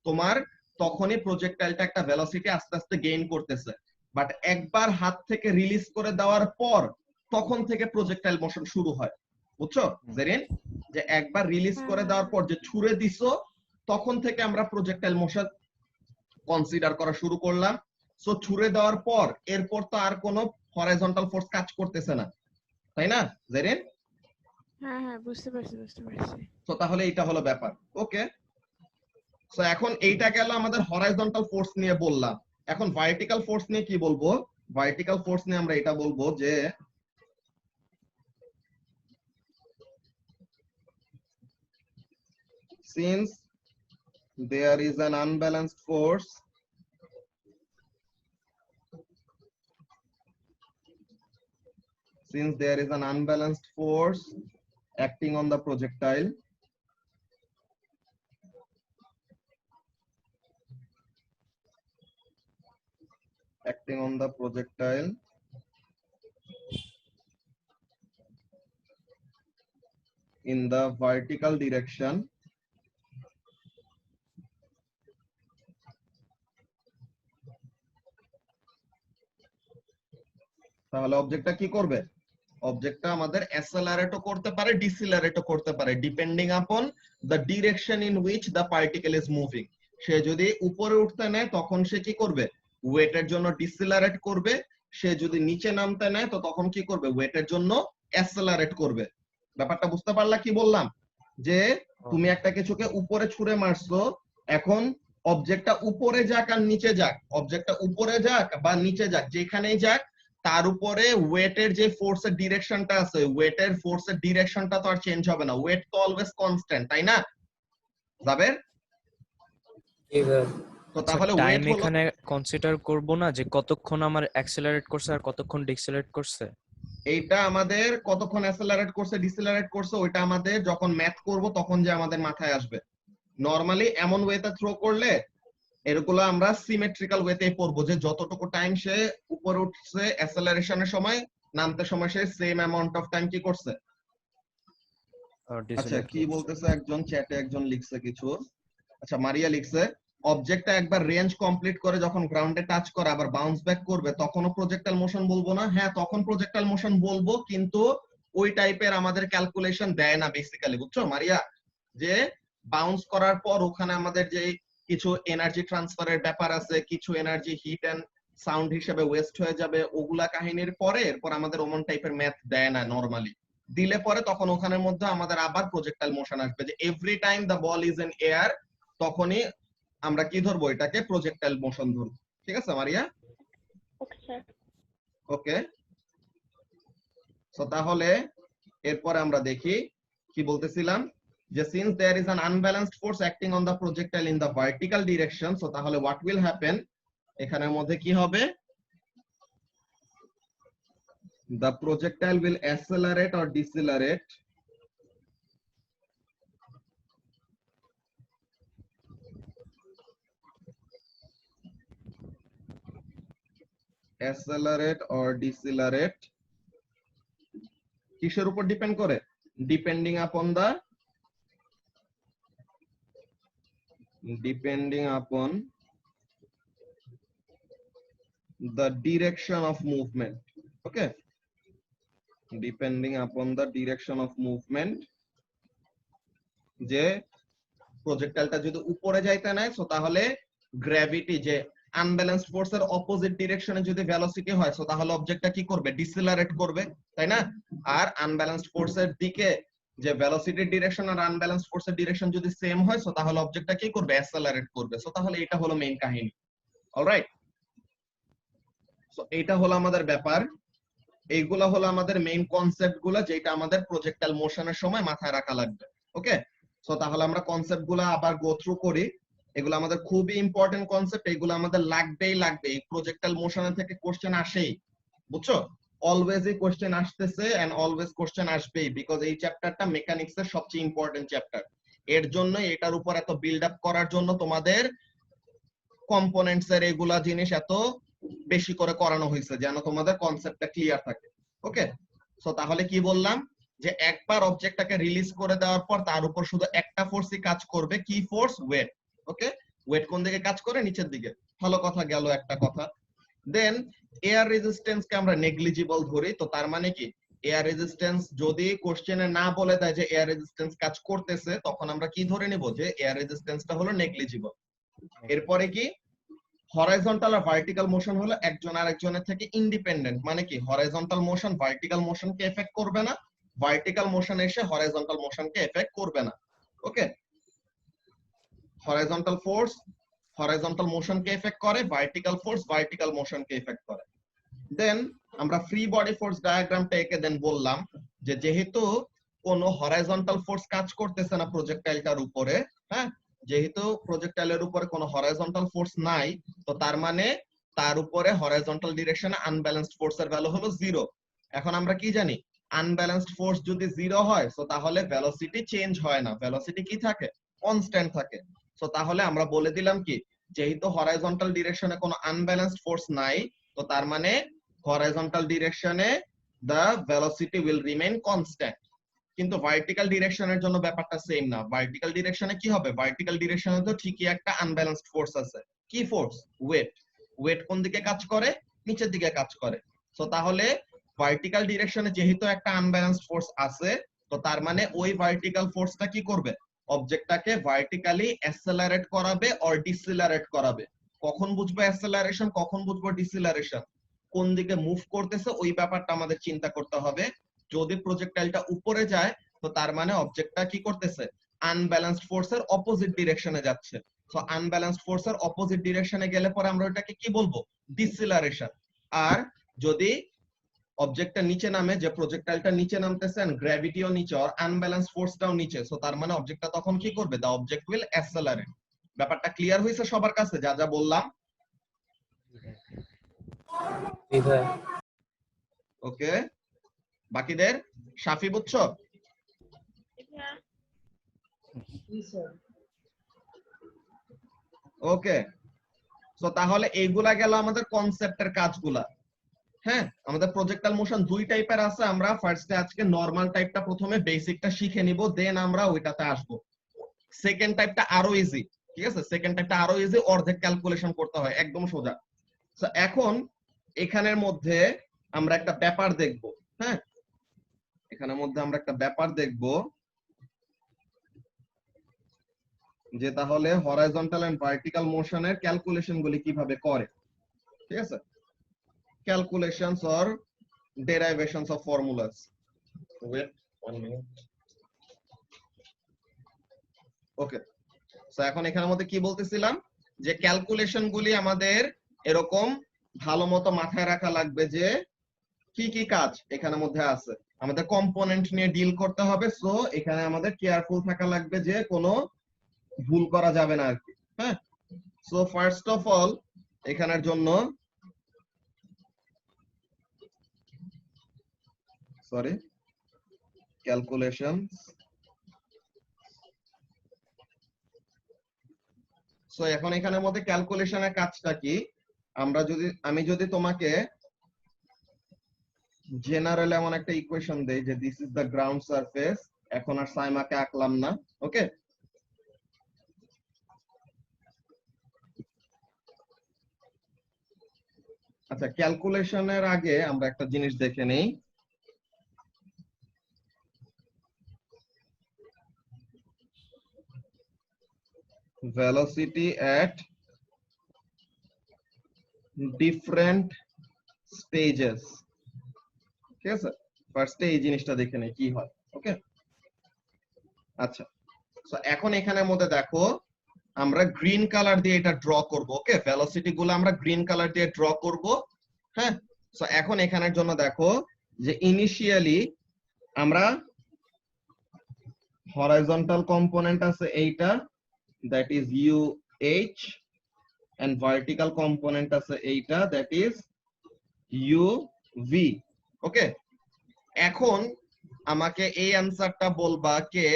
তোমার তখনই প্রজেক্টাইলটা একটা ভেলোসিটি আস্তে আস্তে গেইন করতেছে। বাট একবার হাত থেকে রিলিজ করে দেওয়ার পর তখন থেকে প্রজেক্টাইল মোশন শুরু হয়। বুঝছো জেরিন? যে একবার রিলিজ করে দেওয়ার পর যে ছুড়ে দিছো, তখন থেকে আমরা প্রজেক্টাইল মোশন কনসিডার করা শুরু করলাম। সো ছুড়ে দেওয়ার পর এরপর তো আর কোনো হরাইজন্টাল ফোর্স কাজ করতেছে না, তাই না জেরিন? হ্যাঁ হ্যাঁ, বুঝতে পারছি। তো তাহলে এইটা হলো ব্যাপার। ওকে, সো এখন এইটা গেল আমাদের হরাইজন্টাল ফোর্স নিয়ে বললাম। এখন ভার্টিক্যাল ফোর্স নিয়ে কি বলবো? ভার্টিক্যাল ফোর্স নিয়ে আমরা এটা বলবো যে since there is an unbalanced force acting on the projectile, acting on the projectile in the vertical direction তাহলে অবজেক্টটা কি করবে অবজেক্টটা আমাদের অ্যাসেলারেটও করতে পারে ডিসেলারেটও করতে পারে depending upon the direction in which the particle is moving সে যদি উপরে উঠতে নেয় তখন সে কি করবে ওয়েটের জন্য ডিসেলারেট করবে সে যদি নিচে নামতে নেয় তো তখন কি করবে ওয়েটের জন্য অ্যাসেলারেট করবে ব্যাপারটা বুঝতে পারলা কি বললাম যে তুমি একটা কিছুকে উপরে ছুঁড়ে মারছো এখন অবজেক্টটা উপরে যাক আর নিচে যাক অবজেক্টটা উপরে যাক বা নিচে যাক যেখানেই যাক তার উপরে ওয়েটের যে ফোর্সের ডিরেকশনটা আছে ওয়েটের ফোর্সের ডিরেকশনটা তো আর চেঞ্জ হবে না ওয়েট তো অলওয়েজ কনস্ট্যান্ট তাই না জাবের তো তাহলে টাইম ওয়েট হলো এখানে কনসিডার করব না যে কতক্ষণ আমার অ্যাক্সেলারেট করছে আর কতক্ষণ ডিসেলারেট করছে এইটা আমাদের কতক্ষণ অ্যাসেলারেট করছে ডিসেলারেট করছে ওইটা আমাদের যখন ম্যাথ করব তখন যে আমাদের মাথায় আসবে নরমালি এমন ওয়েতে থ্রো করলে এরগুলো আমরা সিমেট্রিক্যাল ওয়েতেই পড়বো যে যতটুকু টাইম সে উপরে উঠছে অ্যাসেলারেশনের সময় নামতে সময় সে সেম অ্যামাউন্ট অফ টাইম কি করছে আচ্ছা কি বলতেছে একজন চ্যাটে একজন লিখছে কিছু আচ্ছা মারিয়া লিখছে অবজেক্টটা একবার রেঞ্জ কমপ্লিট করে যখন গ্রাউন্ডে টাচ করে আবার বাউন্স ব্যাক করবে তখনও প্রজেক্টাইল মোশন বলবো না হ্যাঁ তখন প্রজেক্টাইল মোশন বলবো কিন্তু ওই টাইপের আমাদের ক্যালকুলেশন দেয় না বেসিক্যালি বুঝছো মারিয়া যে বাউন্স করার পর ওখানে আমাদের যে কিছু এনার্জি ট্রান্সফারের ব্যাপার আছে কিছু এনার্জি হিট এন্ড সাউন্ড হিসেবে ওয়েস্ট হয়ে যাবে ওগুলা কাহিনীর পরে এরপর আমাদের ওমন টাইপের ম্যাথ দেয় না নরমালি দিলে পরে তখন ওখানের মধ্যে আমাদের আবার প্রজেক্টাইল মোশন আসবে যে every time the ball is in air তখনই আমরা কি ধরবো এটাকে প্রজেক্টাইল মোশন ধরবো ঠিক আছে মারিয়া ওকে স্যার ওকে সো তাহলে এরপরে আমরা দেখি কি বলতেছিলাম যে since there is an unbalanced force acting on the projectile in the vertical direction so তাহলে what will happen এখানের মধ্যে কি হবে the projectile will accelerate or decelerate কিসের উপর ডিপেন্ড করে ডিপেন্ডিং আপন the direction of movement okay depending upon the direction of movement যে প্রজেক্টাইলটা যদি উপরে যাইতে নেয় সো তাহলে গ্র্যাভিটি যে আনব্যালেন্সড ফোর্সের অপোজিট ডিরেকশনে যদি ভেলোসিটি হয় সো তাহলে অবজেক্টটা কি করবে ডিসেলারেট করবে তাই না আর আনব্যালেন্সড ফোর্সের দিকে যে ভেলোসিটির ডিরেকশন আর আনব্যালেন্সড ফোর্সের ডিরেকশন যদি সেম হয় সো তাহলে অবজেক্টটা কি করবে অ্যাসেলারেট করবে সো তাহলে এটা হলো মেইন কাহিনী অলরাইট সো এটা হলো আমাদের ব্যাপার এইগুলা হলো আমাদের মেইন কনসেপ্ট গুলা যেটা আমাদের প্রজেক্টাইল মোশনের সময় মাথায় রাখা লাগবে ওকে সো তাহলে আমরা কনসেপ্ট গুলা আবার গো থ্রু করি এগুলো আমাদের খুবই ইম্পর্টেন্ট কনসেপ্ট এগুলো আমাদের লাগবেই লাগবে এই প্রজেক্টাইল মোশনের থেকে কোশ্চেন আসেই বুঝছো অলওয়েজই কোশ্চেন আসতেছে এন্ড অলওয়েজ কোশ্চেন আসবেই বিকজ এই চ্যাপ্টারটা মেকানিক্স এর সবচেয়ে ইম্পর্টেন্ট চ্যাপ্টার এর জন্য এটার উপর এত বিল্ড আপ করার জন্য তোমাদের কম্পোনেন্টস এর এগুলা জিনিস এত বেশি করে করানো হয়েছে যেন তোমাদের কনসেপ্টটা ক্লিয়ার থাকে ওকে সো তাহলে কি বললাম যে একবার অবজেক্টটাকে রিলিজ করে দেওয়ার পর তার উপর শুধু একটা ফোর্সই কাজ করবে কি ফোর্স ওয়েট ওকে ওয়েট কোন দিকে কাজ করে নিচের দিকে ভালো কথা গেল একটা কথা দেন এয়ার রেজিস্ট্যান্স কে আমরা নেগলিজিবল ধরি তো তার মানে কি এয়ার রেজিস্ট্যান্স যদি কোশ্চেনে না বলে দেয় যে এয়ার রেজিস্ট্যান্স কাজ করতেছে তখন আমরা কি ধরে নিব যে এয়ার রেজিস্ট্যান্সটা হলো নেগলিজিবল এরপরে কি হরাইজন্টাল আর ভার্টিক্যাল মোশন হলো একজন আরেকজনের থেকে ইন্ডিপেন্ডেন্ট মানে কি হরাইজন্টাল মোশন ভার্টিক্যাল মোশনকে এফেক্ট করবে না ভার্টিক্যাল মোশন এসে হরাইজন্টাল মোশনকে এফেক্ট করবে না ওকে হরাইজন্টাল ফোর্স হরাইজন্টাল মোশনকে এফেক্ট করে ভার্টিক্যাল ফোর্স ভার্টিক্যাল মোশনকে এফেক্ট করে দেন আমরা ফ্রি বডি ফোর্স ডায়াগ্রামটা এঁকে দেন বললাম যে যেহেতু কোনো হরাইজন্টাল ফোর্স কাজ করতেছে না প্রজেক্টাইলটার উপরে হ্যাঁ যেহেতু প্রজেক্টাইলের উপরে কোনো হরাইজন্টাল ফোর্স নাই তো তার মানে তার উপরে হরাইজন্টাল ডিরেকশনে আনব্যালেন্সড ফোর্সের ভ্যালু হলো 0 এখন আমরা কি জানি আনব্যালেন্সড ফোর্স যদি 0 হয় তো তাহলে ভেলোসিটি চেঞ্জ হয় না ভেলোসিটি কি থাকে কনস্ট্যান্ট থাকে সো তাহলে আমরা বলে দিলাম কি যেহেতু হরাইজন্টাল ডিরেকশনে কোনো আনব্যালেন্সড ফোর্স নাই তো তো তার মানে হরাইজন্টাল ডিরেকশনে the velocity will remain constant, কিন্তু ভার্টিক্যাল ডিরেকশনের জন্য ব্যাপারটা সেম না। ভার্টিক্যাল ডিরেকশনে কি হবে? ভার্টিক্যাল ডিরেকশনে তো ঠিকই একটা আনব্যালেন্সড ফোর্স আছে। কি ফোর্স? ওয়েট। ওয়েট কোন দিকে কাজ করে? নিচের দিকে কাজ করে। সো তাহলে ভার্টিক্যাল ডিরেকশনে যেহেতু একটা আনব্যালেন্সড ফোর্স আছে, তো তার মানে ওই ভার্টিক্যাল ফোর্সটা কি করবে? অবজেক্টটাকে ভার্টিক্যালি অ্যাসেলারেট করাবে অর ডিসেলারেট করাবে। কখন বুঝবো অ্যাসেলারেশন, কখন বুঝবো ডিসেলারেশন? কোন দিকে মুভ করতেছে ওই ব্যাপারটা আমাদের চিন্তা করতে হবে। যদি প্রজেক্টাইলটা উপরে যায়, তো তার মানে অবজেক্টটা কি করতেছে? আনব্যালেন্সড ফোর্সের অপোজিট ডিরেকশনে যাচ্ছে। সো আনব্যালেন্সড ফোর্সের অপোজিট ডিরেকশনে গেলে পরে আমরা ওটাকে কি বলবো? ডিসেলারেশন। আর যদি অবজেক্টটা নিচে নামে, যে প্রজেক্টাইলটা নিচে নামতেছে এন্ড গ্র্যাভিটিও নিচে আর আনব্যালেন্সড ফোর্সটাও নিচে, সো তার মানে অবজেক্টটা তখন কি করবে? দা অবজেক্ট উইল অ্যাসেলারেট। ব্যাপারটা ক্লিয়ার হয়েছে সবার কাছে যা যা বললাম? ওকে, বাকিদের সাফি বুঝছো? ওকে, সো তাহলে এইগুলা গেল আমাদের কনসেপ্টের কাজগুলা। হ্যাঁ, আমাদের প্রজেক্টাইল মোশন দুই টাইপের আছে। আমরা ফার্স্টে আজকে নরমাল টাইপটা প্রথমে বেসিকটা শিখে নিব, দেন আমরা ওইটাতে আসবো। সেকেন্ড টাইপটা আরো ইজি, ঠিক আছে? সেকেন্ড টাইপটা আরো ইজি, অর্ধেক ক্যালকুলেশন করতে হয়, একদম সোজা। সো এখন এখানের মধ্যে আমরা একটা ব্যাপার দেখব। হ্যাঁ, এখানের মধ্যে আমরা একটা ব্যাপার দেখব যে তাহলে হরাইজন্টাল এন্ড ভার্টিক্যাল মোশনের ক্যালকুলেশন গুলি কিভাবে করে। ঠিক আছে, calculations or derivations of formulas. Wait 1 minute. Okay, so এখন এখানের মধ্যে কি বলতেছিলাম যে ক্যালকুলেশন গুলি আমাদের এরকম ভালো মতো মাথায় রাখা লাগবে যে কি কি কাজ এখানের মধ্যে আছে। আমাদের কম্পোনেন্ট নিয়ে ডিল করতে হবে, সো এখানে আমাদের কেয়ারফুল থাকা লাগবে যে কোনো ভুল করা যাবে না আর কি। হ্যাঁ, সো ফার্স্ট অফ অল এখানের জন্য ক্যালকুলেশনস। সো এখন এখানের মধ্যে ক্যালকুলেশনের কাজটা কি? আমি যদি তোমাকে জেনারেল এমন একটা ইকুয়েশন দেই যে this is the ground surface, এখন আর সাইমাকে আঁকলাম না। ওকে, আচ্ছা, ক্যালকুলেশনের আগে আমরা একটা জিনিস দেখে নেই। velocity at different stages, ঠিক আছে? ফার্স্টে এই জিনিসটা দেখে নেই কি হয়। ওকে, আচ্ছা, সো এখন এখানের মধ্যে দেখো আমরা গ্রিন কালার দিয়ে এটা ড্র করব। ওকে, ভেলোসিটি গুলো আমরা গ্রিন কালার দিয়ে ড্র করব। হ্যাঁ, সো এখন এখানের জন্য দেখো যে ইনিশিয়ালি আমরা হরাইজন্টাল কম্পোনেন্ট আছে এইটা, that is u H, and vertical component আছে এইটা, that is u V. Okay, এখন আমাকে এই অ্যানসারটা বলবা কে?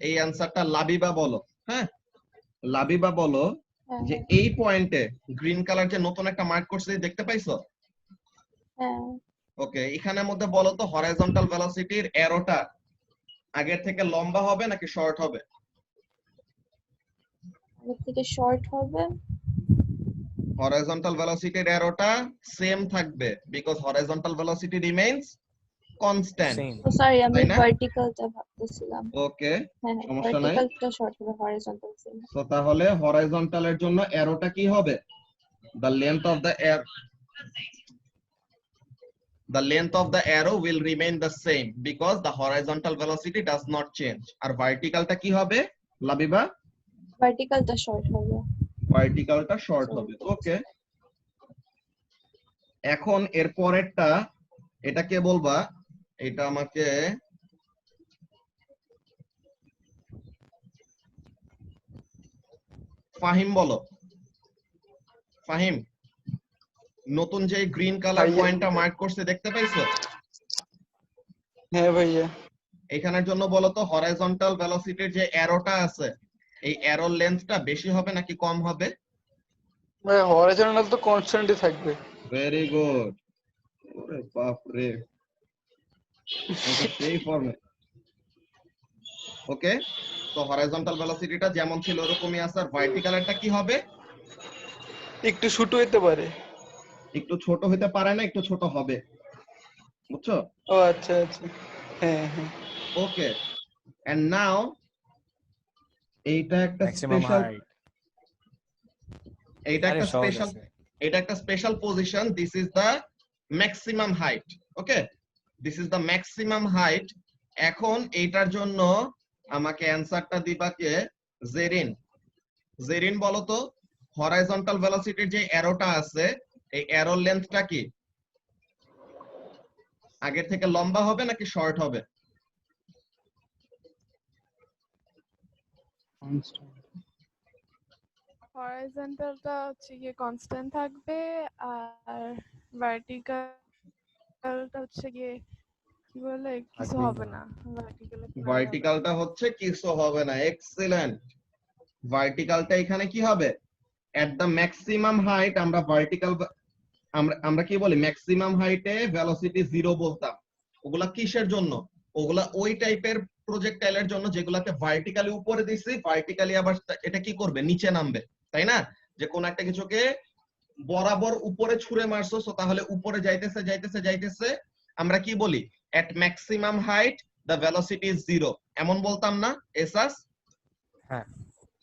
এই অ্যানসারটা লাবিবা বলো। হ্যাঁ, লাবিবা বলো যে এই পয়েন্টে গ্রিন কালার যে নতুন একটা মার্ক করছে দেখতে পাইছো? ওকে, এখানের মধ্যে বলো তো হরাইজন্টাল ভেলোসিটির অ্যারোটা আগের থেকে লম্বা হবে নাকি শর্ট হবে? আগের থেকে শর্ট হবে। হরাইজন্টাল ভেলোসিটির অ্যারোটা সেম থাকবে because horizontal velocity remains constant. Oh sorry, আমি ভার্টিক্যালটা ভাবতেছিলাম। ওকে, হ্যাঁ, সমস্যা নাই। ভার্টিক্যালটা শর্ট হবে, হরাইজন্টাল সেম। সো তাহলে হরাইজন্টালের জন্য অ্যারোটা কি হবে? the length of the arrow will remain the same because the horizontal velocity does not change. আর ভার্টিক্যালটা কি হবে লাবিবা? ভার্টিক্যালটা শর্ট হবে। ভার্টিক্যালটা শর্ট হবে। ওকে, এখন এর পরেরটা এটা কে বলবা? এটা আমাকে ফাহিম বলো। ফাহিম, নতুন যে গ্রিন কালার পয়েন্টটা মার্ক করছে দেখতে পাইছো? হ্যাঁ ভাইয়া। এখানের জন্য বলো তো হরাইজন্টাল ভেলোসিটির যে অ্যারোটা আছে এই অ্যারোর লেন্থটা বেশি হবে নাকি কম হবে? হরাইজন্টাল তো কনস্ট্যান্টই থাকবে। Very good. ওরে বাপ রে, এটা সেই ফর্মে। ওকে, তো হরাইজন্টাল ভেলোসিটিটা যেমন ছিল ওরকমই আছে, আর ভার্টিক্যালটা কি হবে? একটু ছোট হতে পারে। একটু ছোট হতে পারে না, একটু ছোট হবে, বুঝছো? ও আচ্ছা আচ্ছা, হ্যাঁ হ্যাঁ। ওকে, এন্ড নাও এইটা একটা ম্যাক্সিমাম স্পেশাল, হাইট। এইটা আরে একটা সহজ স্পেশাল, আছে। এটা একটা special position. This is the maximum height. Okay, this is the maximum height. এখন এইটার জন্য আমাকে অ্যানসারটা দিবা কে? জেরিন। জেরিন বলো তো, হরাইজন্টাল ভেলোসিটির যে অ্যারোটা আছে, এই অ্যারোর লেন্থটা কি? আগের থেকে লম্বা হবে নাকি শর্ট হবে? হরাইজন্টালটা হচ্ছে গিয়ে কনস্ট্যান্ট থাকবে, আর ভার্টিক্যালটা হচ্ছে গিয়ে কি বলে কিছু থাকবেই হবে না। না, ভার্টিক্যালে ভার্টিক্যালটা হচ্ছে কিছু হবে না। এক্সিলেন্ট। ভার্টিক্যালটা এখানে কি হবে? এট দ্য ম্যাক্সিমাম হাইট আমরা ভার্টিক্যাল, আমরা কি বলি? ম্যাক্সিমাম হাইটে ভেলোসিটি 0 বলতাম। ওগুলা কিসের জন্য? ওগুলা ওই টাইপের প্রজেক্টাইলের জন্য যেগুলাকে ভার্টিক্যালি উপরে দিছি, ভার্টিক্যালি আবার এটা কি করবে? নিচে নামবে, তাই না? যে কোন একটা কিছুকে বরাবর উপরে ছুঁড়ে মারছো, সো তাহলে উপরে যাইতেছে যাইতেছে যাইতেছে, আমরা কি বলি? At maximum height the velocity is 0, এমন বলতাম না এসাস? হ্যাঁ।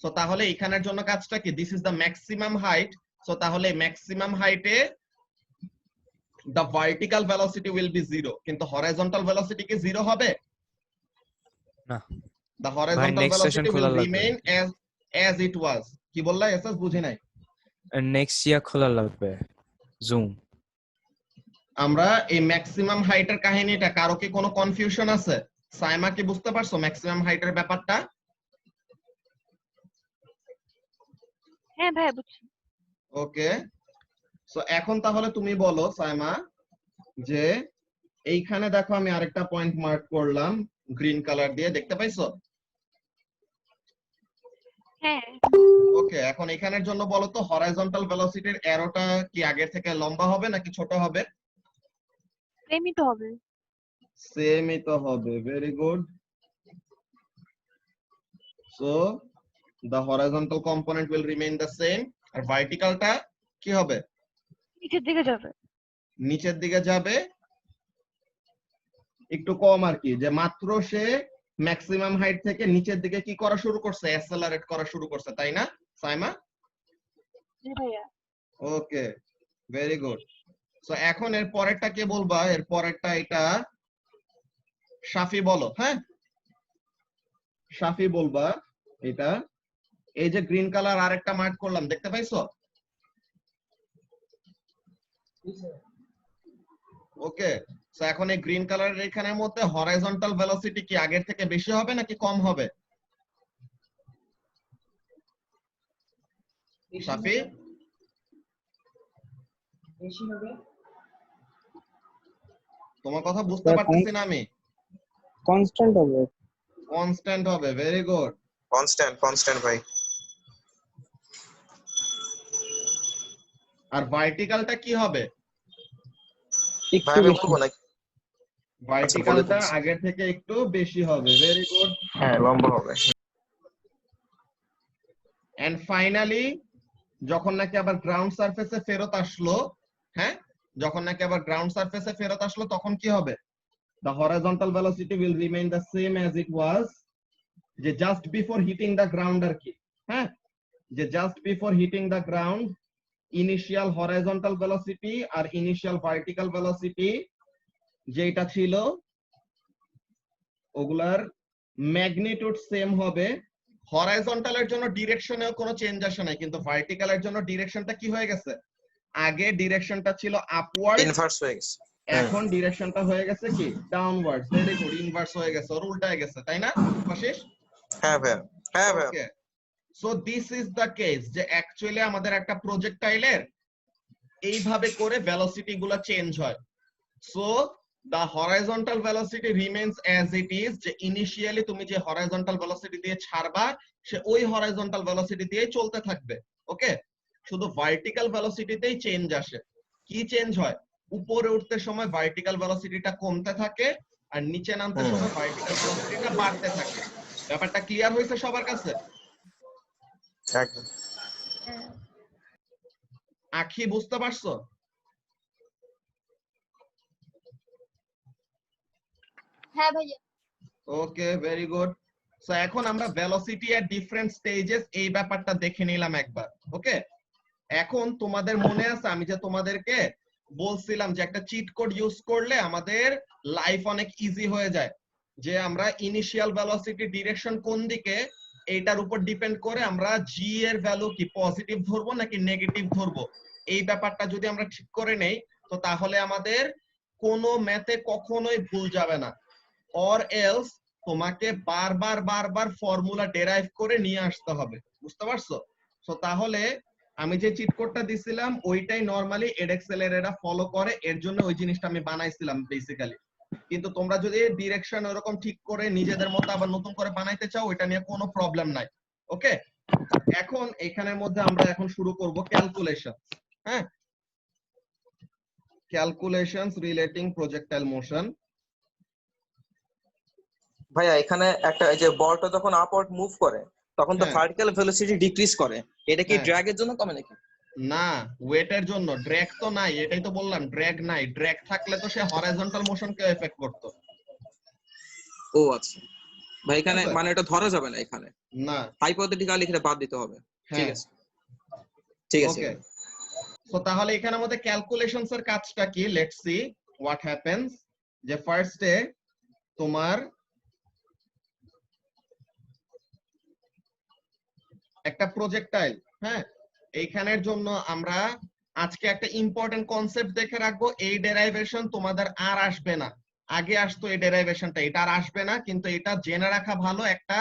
সো তাহলে এখানের জন্য কাজটা কি? This is the maximum height. So তাহলে ম্যাক্সিমাম হাইটে the vertical velocity will be 0, কিন্তু horizontal velocity কি 0 হবে? না The ভাই, horizontal নেক্সট সেশন velocity খোলা will লাগবে। remain as it was. কি বললা এসাস? বুঝি নাই। নেক্সট ইয়ার খোলা লাগবে জুম। আমরা এই ম্যাক্সিমাম হাইটের কাহিনীটা, কারো কি কোনো কনফিউশন আছে? সাইমা কি বুঝতে পারছো ম্যাক্সিমাম হাইটের ব্যাপারটা? হ্যাঁ ভাইয়া বুঝছি। ওকে, সো এখন তাহলে তুমি বলো সাইমা, যে এইখানে দেখো আমি আরেকটা পয়েন্ট মার্ক করলাম গ্রিন কালার দিয়ে, দেখতে পাইছো? হ্যাঁ ওকে, এখন এখানের জন্য বলো তো, হরাইজন্টাল ভেলোসিটির অ্যারোটা কি আগের থেকে লম্বা হবে নাকি ছোট হবে? সেমই তো হবে। সেমই তো হবে। Very good. So the horizontal component will remain the same, আর ভার্টিক্যালটা কি হবে? নিচের দিকে যাবে। নিচের দিকে যাবে, একটু কম আর কি, যে মাত্র সে ম্যাক্সিমাম হাইট থেকে নিচের দিকে কি করা শুরু করছে? অ্যাসেলারেট করা শুরু করছে, তাই না সাইমা? জি ভাইয়া। ওকে, ভেরি গুড। সো এখন এর পরেরটা কে বলবা? এর পরেরটা এটা শাফি বলো। হ্যাঁ, শাফি বলবা এটা। এই যে গ্রিন কালার আরেকটা মার্ক করলাম, দেখতে পাইছো? ওকে, সো এখন এই গ্রিন কালারের এখানের মধ্যে হরাইজন্টাল ভেলোসিটি কি আগের থেকে বেশি হবে নাকি কম হবে? শাফি? বেশি হবে। তোমার কথা বুঝতে পারতেছি না আমি। কনস্ট্যান্ট হবে। কনস্ট্যান্ট হবে। Very good. কনস্ট্যান্ট ভাই। আর ভার্টিক্যালটা কি হবে? একটু ভাই আমি বেশি। বলবো নাকি? ভার্টিক্যালটা দিচ্ছি। আগের থেকে একটু বেশি হবে। Very good. হ্যাঁ, লম্বা হবে। এন্ড ফাইনালি যখন নাকি আবার গ্রাউন্ড সারফেসে ফেরত আসলো, হ্যাঁ, যখন নাকি আবার গ্রাউন্ড সারফেসে ফেরত আসলো, তখন কি হবে? The horizontal velocity will remain the same as it was, যে just before hitting the ground আর কি। হ্যাঁ, যে just before hitting the ground initial horizontal velocity R initial vertical velocity যেটা ছিল ওগুলার ম্যাগনিটিউড সেম হবে। হরাইজন্টালের জন্য ডিরেকশনেও কোনো চেঞ্জ আসে নাই, কিন্তু ভার্টিক্যালের জন্য ডিরেকশনটা কি হয়ে গেছে? আগে ডিরেকশনটা ছিল আপওয়ার্ড, ইনভার্স হয়ে গেছে। এখন ডিরেকশনটা হয়ে গেছে কি? ডাউনওয়ার্ডস। ভেরি গুড, ইনভার্স হয়ে গেছে, ওর উল্টায় গেছে, তাই না আশিস? হ্যাঁ ভাই, হ্যাঁ ভাই। Okay, so this is the case, যে অ্যাকচুয়ালি আমাদের একটা প্রজেক্টাইলের এইভাবে করে ভেলোসিটি গুলো চেঞ্জ হয়। So the horizontal velocity remains as it is, যে ইনিশিয়ালি তুমি যে horizontal velocity দিয়ে ছাড়বা সে ওই horizontal velocity দিয়ে চলতে থাকবে। ওকে, শুধু ভার্টিক্যাল ভেলোসিটিতেই চেঞ্জ আসে। কি চেঞ্জ হয়? উপরে উঠতে সময় ভার্টিক্যাল ভেলোসিটিটা কমতে থাকে আর নিচে নামতে সময় ভার্টিক্যাল ভেলোসিটিটা বাড়তে থাকে। ব্যাপারটা ক্লিয়ার হয়েছে সবার কাছে? একদম। আখি বুঝতে পারছো? হ্যাঁ ভাইয়া। ওকে, ভেরি গুড। সো এখন আমরা ভেলোসিটি এর ডিফারেন্ট স্টেজেস এই ব্যাপারটা দেখে নিলাম একবার। ওকে, এখন তোমাদের মনে আছে আমি যে তোমাদেরকে বলছিলাম যে একটা চিট কোড ইউজ করলে আমাদের লাইফ অনেক ইজি হয়ে যায়, যে আমরা ইনিশিয়াল ভেলোসিটি ডিরেকশন কোন দিকে এইটার উপর ডিপেন্ড করে আমরা জি এর ভ্যালু কি পজিটিভ ধরবো নাকি নেগেটিভ ধরবো। এই ব্যাপারটা যদি আমরা ঠিক করে নেই তো তাহলে আমাদের কোনো ম্যাথে কখনোই ভুল যাবে না। অর এলস তোমাকে বারবার বারবার ফর্মুলা ডেরাইভ করে নিয়ে আসতে হবে। বুঝতে পারছো? সো তাহলে আমি যে চিট কোডটা দিছিলাম ওইটাই নরমালি এডএক্সেল এর এরা ফলো করে, এর জন্য ওই জিনিসটা আমি বানাইছিলাম বেসিক্যালি। কিন্তু তোমরা যদি ডিরেকশন এরকম ঠিক করে নিজেদের মতো আবার নতুন করে বানাইতে চাও ওইটা নিয়ে কোনো প্রবলেম নাই। ওকে, এখন এখানের মধ্যে আমরা এখন শুরু করব ক্যালকুলেশন। হ্যাঁ, ক্যালকুলেশনস রিলেটিং প্রজেক্টাইল মোশন। ভাইয়া এখানে একটা এই যে বলটা যখন আপওয়ার্ড মুভ করে তখন তো হ্যাঁ। ভার্টিক্যাল ভেলোসিটি ডিক্রিজ করে, এটা কি হ্যাঁ। ড্র্যাগ এর জন্য কমে নাকি? না, ওয়েটের জন্য। ড্র্যাগ তো নাই, এটাই তো বললাম ড্র্যাগ নাই। ড্র্যাগ থাকলে তো সে হরাইজন্টাল মোশনকে এফেক্ট করতো। ও আচ্ছা ভাই, এখানে আচ্ছা। মানে এটা ধরা যাবে না, এখানে না। হাইপোথেটিক্যালি এখানে বাদ দিতে হবে। ঠিক হ্যাঁ। আছে ঠিক আছে। ওকে, সো তাহলে এখানে আমাদের ক্যালকুলেশনস এর কাজটা কি? Let's see what happens. যে ফার্স্টে তোমার একটা প্রজেক্টাইল, হ্যাঁ, এইখানের জন্য আমরা আজকে একটা ইম্পর্টেন্ট কনসেপ্ট দেখে রাখবো। এই ডেরাইভেশন তোমাদের আর আসবে না। আগে আসতো এই ডেরাইভেশনটা, এটা আর আসবে না, কিন্তু এটা জেনে রাখা ভালো একটা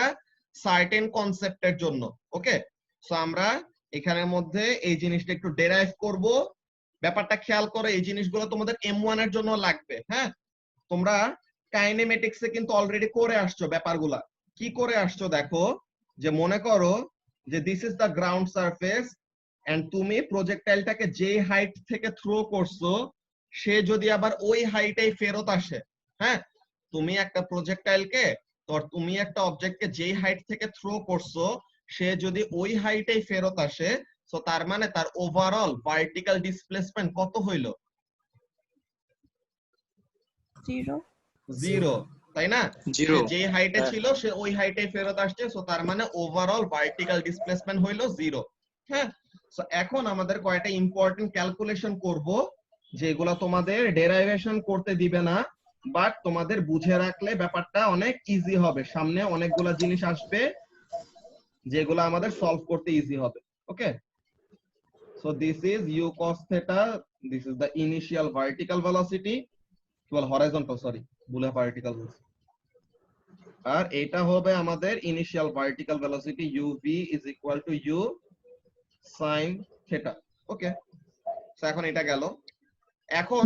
সার্টেন কনসেপ্টের জন্য। ওকে, সো আমরা এখানের মধ্যে এই জিনিসটা একটু ডেরাইভ করব। ব্যাপারটা খেয়াল করো, এই জিনিসগুলো তোমাদের M1 এর জন্য লাগবে। হ্যাঁ, তোমরা কাইনেমেটিক্সে কিন্তু অলরেডি করে আসছো ব্যাপারগুলা। কি করে আসছো দেখো, যে মনে করো যে this is the ground surface and তুমি প্রজেক্টাইলটাকে যে হাইট থেকে থ্রো করছো সে যদি আবার ওই হাইটেই ফেরত আসে। হ্যাঁ, তুমি একটা প্রজেক্টাইলকে তুমি একটা অবজেক্টকে যেই হাইট থেকে থ্রো করছো সে যদি ওই হাইটেই ফেরত আসে, সো তার মানে তার ওভারঅল ভার্টিক্যাল ডিসপ্লেসমেন্ট কত হইলো? 0 জিরো, তাই না? জিরো। সে যে হাইটে ছিল সে ওই হাইটে ফেরত আসছে, সো তার মানে ওভারঅল ভার্টিক্যাল ডিসপ্লেসমেন্ট হইলো 0। হ্যাঁ, সো এখন আমাদের কয়টা ইম্পর্টেন্ট ক্যালকুলেশন করব যেগুলো তোমাদের ডেরাইভেশন করতে দিবে না, বাট তোমাদের বুঝে রাখলে ব্যাপারটা অনেক ইজি হবে। সামনে অনেকগুলা জিনিস আসবে যেগুলো আমাদের সলভ করতে ইজি হবে। Okay, so this is u cos theta, this is the initial vertical velocity, horizontal, sorry ভুলে ভার্টিক্যাল বলছি। আর এটা হবে আমাদের initial vertical velocity uv is equal to u sin theta। Okay, so এখন এটা গেল। এখন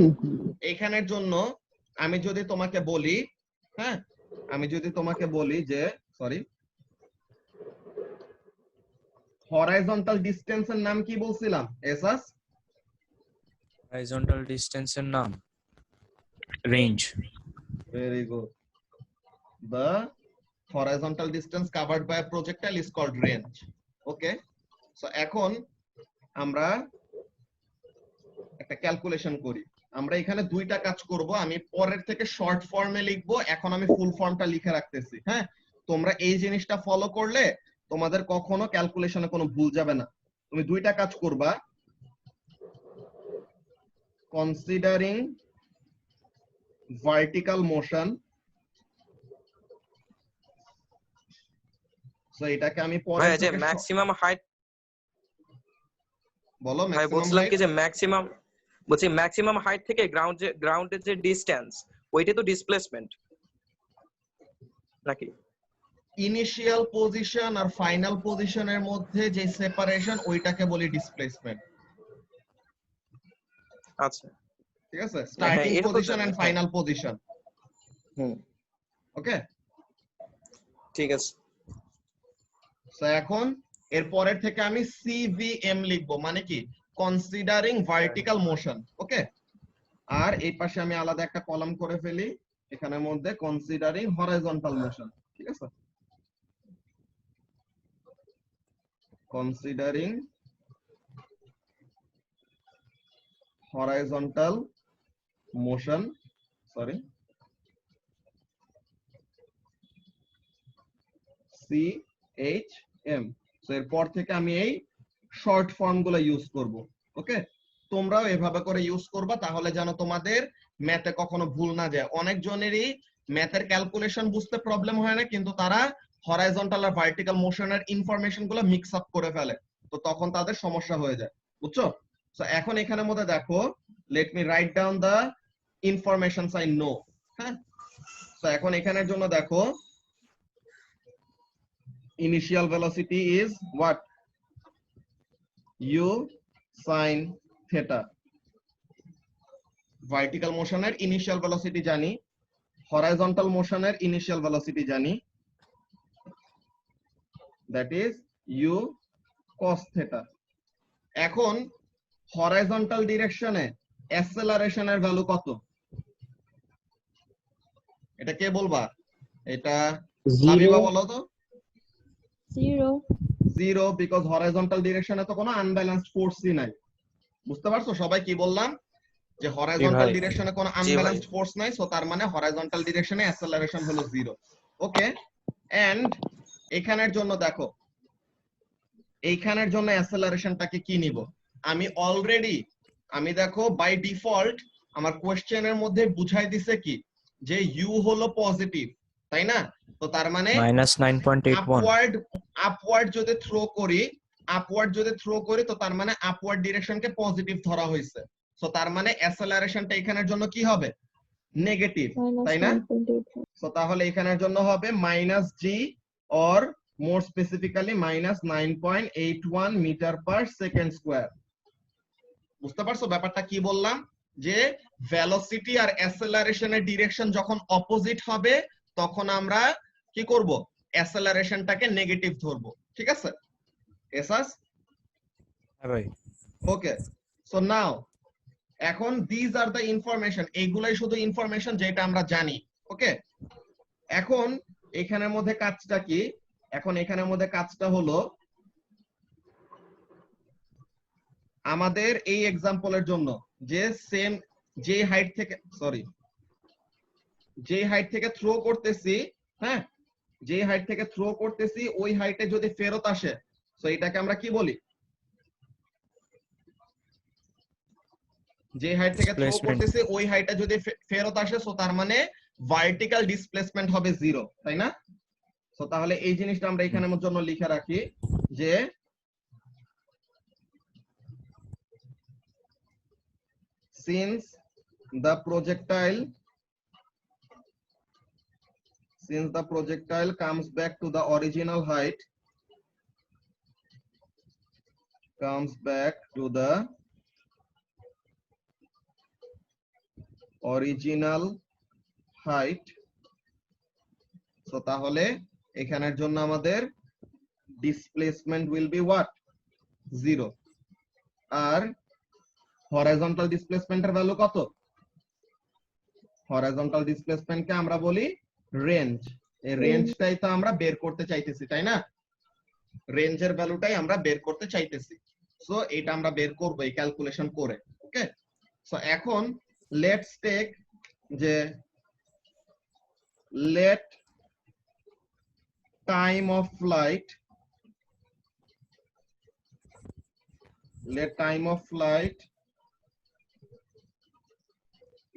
এখানের জন্য আমি যদি তোমাকে বলি, হ্যাঁ, আমি যদি তোমাকে বলি যে সরি হরাইজন্টাল ডিসটেন্সের নাম কি বলছিলাম? এসাস হরাইজন্টাল ডিসটেন্সের নাম range. Very good. The horizontal distance covered by a projectile is called range. Okay, so এখন আমরা একটা ক্যালকুলেশন করি। আমরা এখানে দুইটা কাজ করব, আমি পরের থেকে শর্ট ফর্মে লিখবো, এখন আমি ফুল ফর্মটা লিখে রাখতেছি। হ্যাঁ, তোমরা এই জিনিসটা ফলো করলে তোমাদের কখনো ক্যালকুলেশনে কোনো ভুল যাবে না। তুমি দুইটা কাজ করবা, কনসিডারিং ভার্টিক্যাল মোশন। সো এটাকে আমি পরে ভাই যে ম্যাক্সিমাম হাইট, বলো ভাই বলছিলাম কি যে ম্যাক্সিমাম, বলছি ম্যাক্সিমাম হাইট থেকে গ্রাউন্ডের যে ডিসটেন্স ওইটাই তো ডিসপ্লেসমেন্ট নাকি? ইনিশিয়াল পজিশন আর ফাইনাল পজিশনের মধ্যে যে সেপারেশন ওইটাকে বলি ডিসপ্লেসমেন্ট। আচ্ছা ঠিক আছে, স্টার্টিং এটা তো পজিশন জানি, এন্ড ফাইনাল পজিশন। হুম ওকে, ঠিক আছে। সো এখন এর পরের থেকে আমি সিভিএম লিখবো, মানে কি কনসিডারিং ভার্টিক্যাল মোশন। ওকে, আর এই পাশে আমি আলাদা একটা কলাম করে ফেলি, এখানের মধ্যে কনসিডারিং হরাইজন্টাল মোশন। ঠিক আছে, considering horizontal motion, sorry CHM। So এরপর থেকে আমি এই শর্ট ফর্ম গুলো ইউজ করব। ওকে, তোমরাও এভাবে করে ইউজ করবা, তাহলে যেন তোমাদের ম্যাথে কখনো ভুল না যায়। অনেকজনেরই ম্যাথের ক্যালকুলেশন বুঝতে প্রবলেম হয় না, কিন্তু তারা হরাইজন্টাল আর ভার্টিক্যাল মোশনের ইনফরমেশন গুলো মিক্স আপ করে ফেলে, তো তখন তাদের সমস্যা হয়ে যায়, বুঝছো? সো এখন এখানের মধ্যে দেখো, let me write down the informations I know. হ্যাঁ, সো এখন এখানের জন্য দেখো, initial velocity is what? U sin theta। Vertical মোশনের ইনিশিয়াল ভেলোসিটি জানি, হরাইজন্টাল মোশনের ইনিশিয়াল ভেলোসিটি জানি, that is U cos theta। এখন হরাইজন্টাল ডিরেকশনে অ্যাসেলারেশনের ভ্যালু কত? এটা কে বলবা? এটা লাবিবা বলো তো। 0 জিরো, বিকজ হরাইজন্টাল ডিরেকশনে তো কোনো আনব্যালেন্সড ফোর্সই নাই। বুঝতে পারছো সবাই কি বললাম? যে হরাইজন্টাল ভাই। ডিরেকশনে কোনো আনব্যালেন্সড ফোর্স নাই, সো তার মানে হরাইজন্টাল ডিরেকশনে অ্যাসেলারেশন হলো 0। ওকে, এন্ড এখানের জন্য দেখো, এইখানের জন্য অ্যাসেলারেশনটাকে কি নিব? আমি দেখো বাই ডিফল্ট আমার কোশ্চেনের মধ্যে বুঝাই দিছে কি, যে ইউ হলো পজিটিভ, তাই না? তো তার মানে -9.81। আপওয়ার্ড যদি থ্রো করি তো তার মানে আপওয়ার্ড ডিরেকশনকে পজিটিভ ধরা হয়েছে, সো তার মানে অ্যাসেলারেশনটা এখানের জন্য কি হবে? নেগেটিভ, তাই না? সো তাহলে এখানের জন্য হবে -g or more specifically -9.81 metre per second square. বুঝতে পারছো ব্যাপারটা কি বললাম? যে ভেলোসিটি আর অ্যাসেলারেশনের ডিরেকশন যখন অপোজিট হবে তখন আমরা কি করব? অ্যাসেলারেশনটাকে নেগেটিভ ধরবো। ঠিক আছে এসাস? হ্যাঁ ভাই। ওকে, সো নাও এখন দিস আর দ্য ইনফরমেশন, এইগুলাই শুধু ইনফরমেশন যেটা আমরা জানি। ওকে, এখন এখানের মধ্যে কাজটা কি? এখন এখানের মধ্যে কাজটা হলো, আমাদের এই এক্সাম্পলের জন্য যে সেম যে হাইট থেকে থ্রো করতেছি, হ্যাঁ, যে হাইট থেকে থ্রো করতেছি ওই হাইটে যদি ফেরত আসে, তো এটাকে আমরা কি বলি? যে হাইট থেকে থ্রো করতেছি ওই হাইটে যদি ফেরত আসে, সো তার মানে ভার্টিক্যাল ডিসপ্লেসমেন্ট হবে 0, তাই না? সো তাহলে এই জিনিসটা আমরা এখানের জন্য লিখে রাখি যে since the projectile comes back to the original height, so তাহলে এখানের জন্য আমাদের displacement will be what? 0। আর হরাইজন্টাল ডিসপ্লেসমেন্টের ভ্যালু কত? হরাইজন্টাল ডিসপ্লেসমেন্টকে আমরা বলি রেঞ্জ। এই রেঞ্জটাই তো আমরা বের করতে চাইতেছি, তাই না? রেঞ্জের ভ্যালুটাই আমরা বের করতে চাইতেছি, সো এটা আমরা বের করব এই ক্যালকুলেশন করে। ওকে, সো এখন লেটস টেক যে let time of flight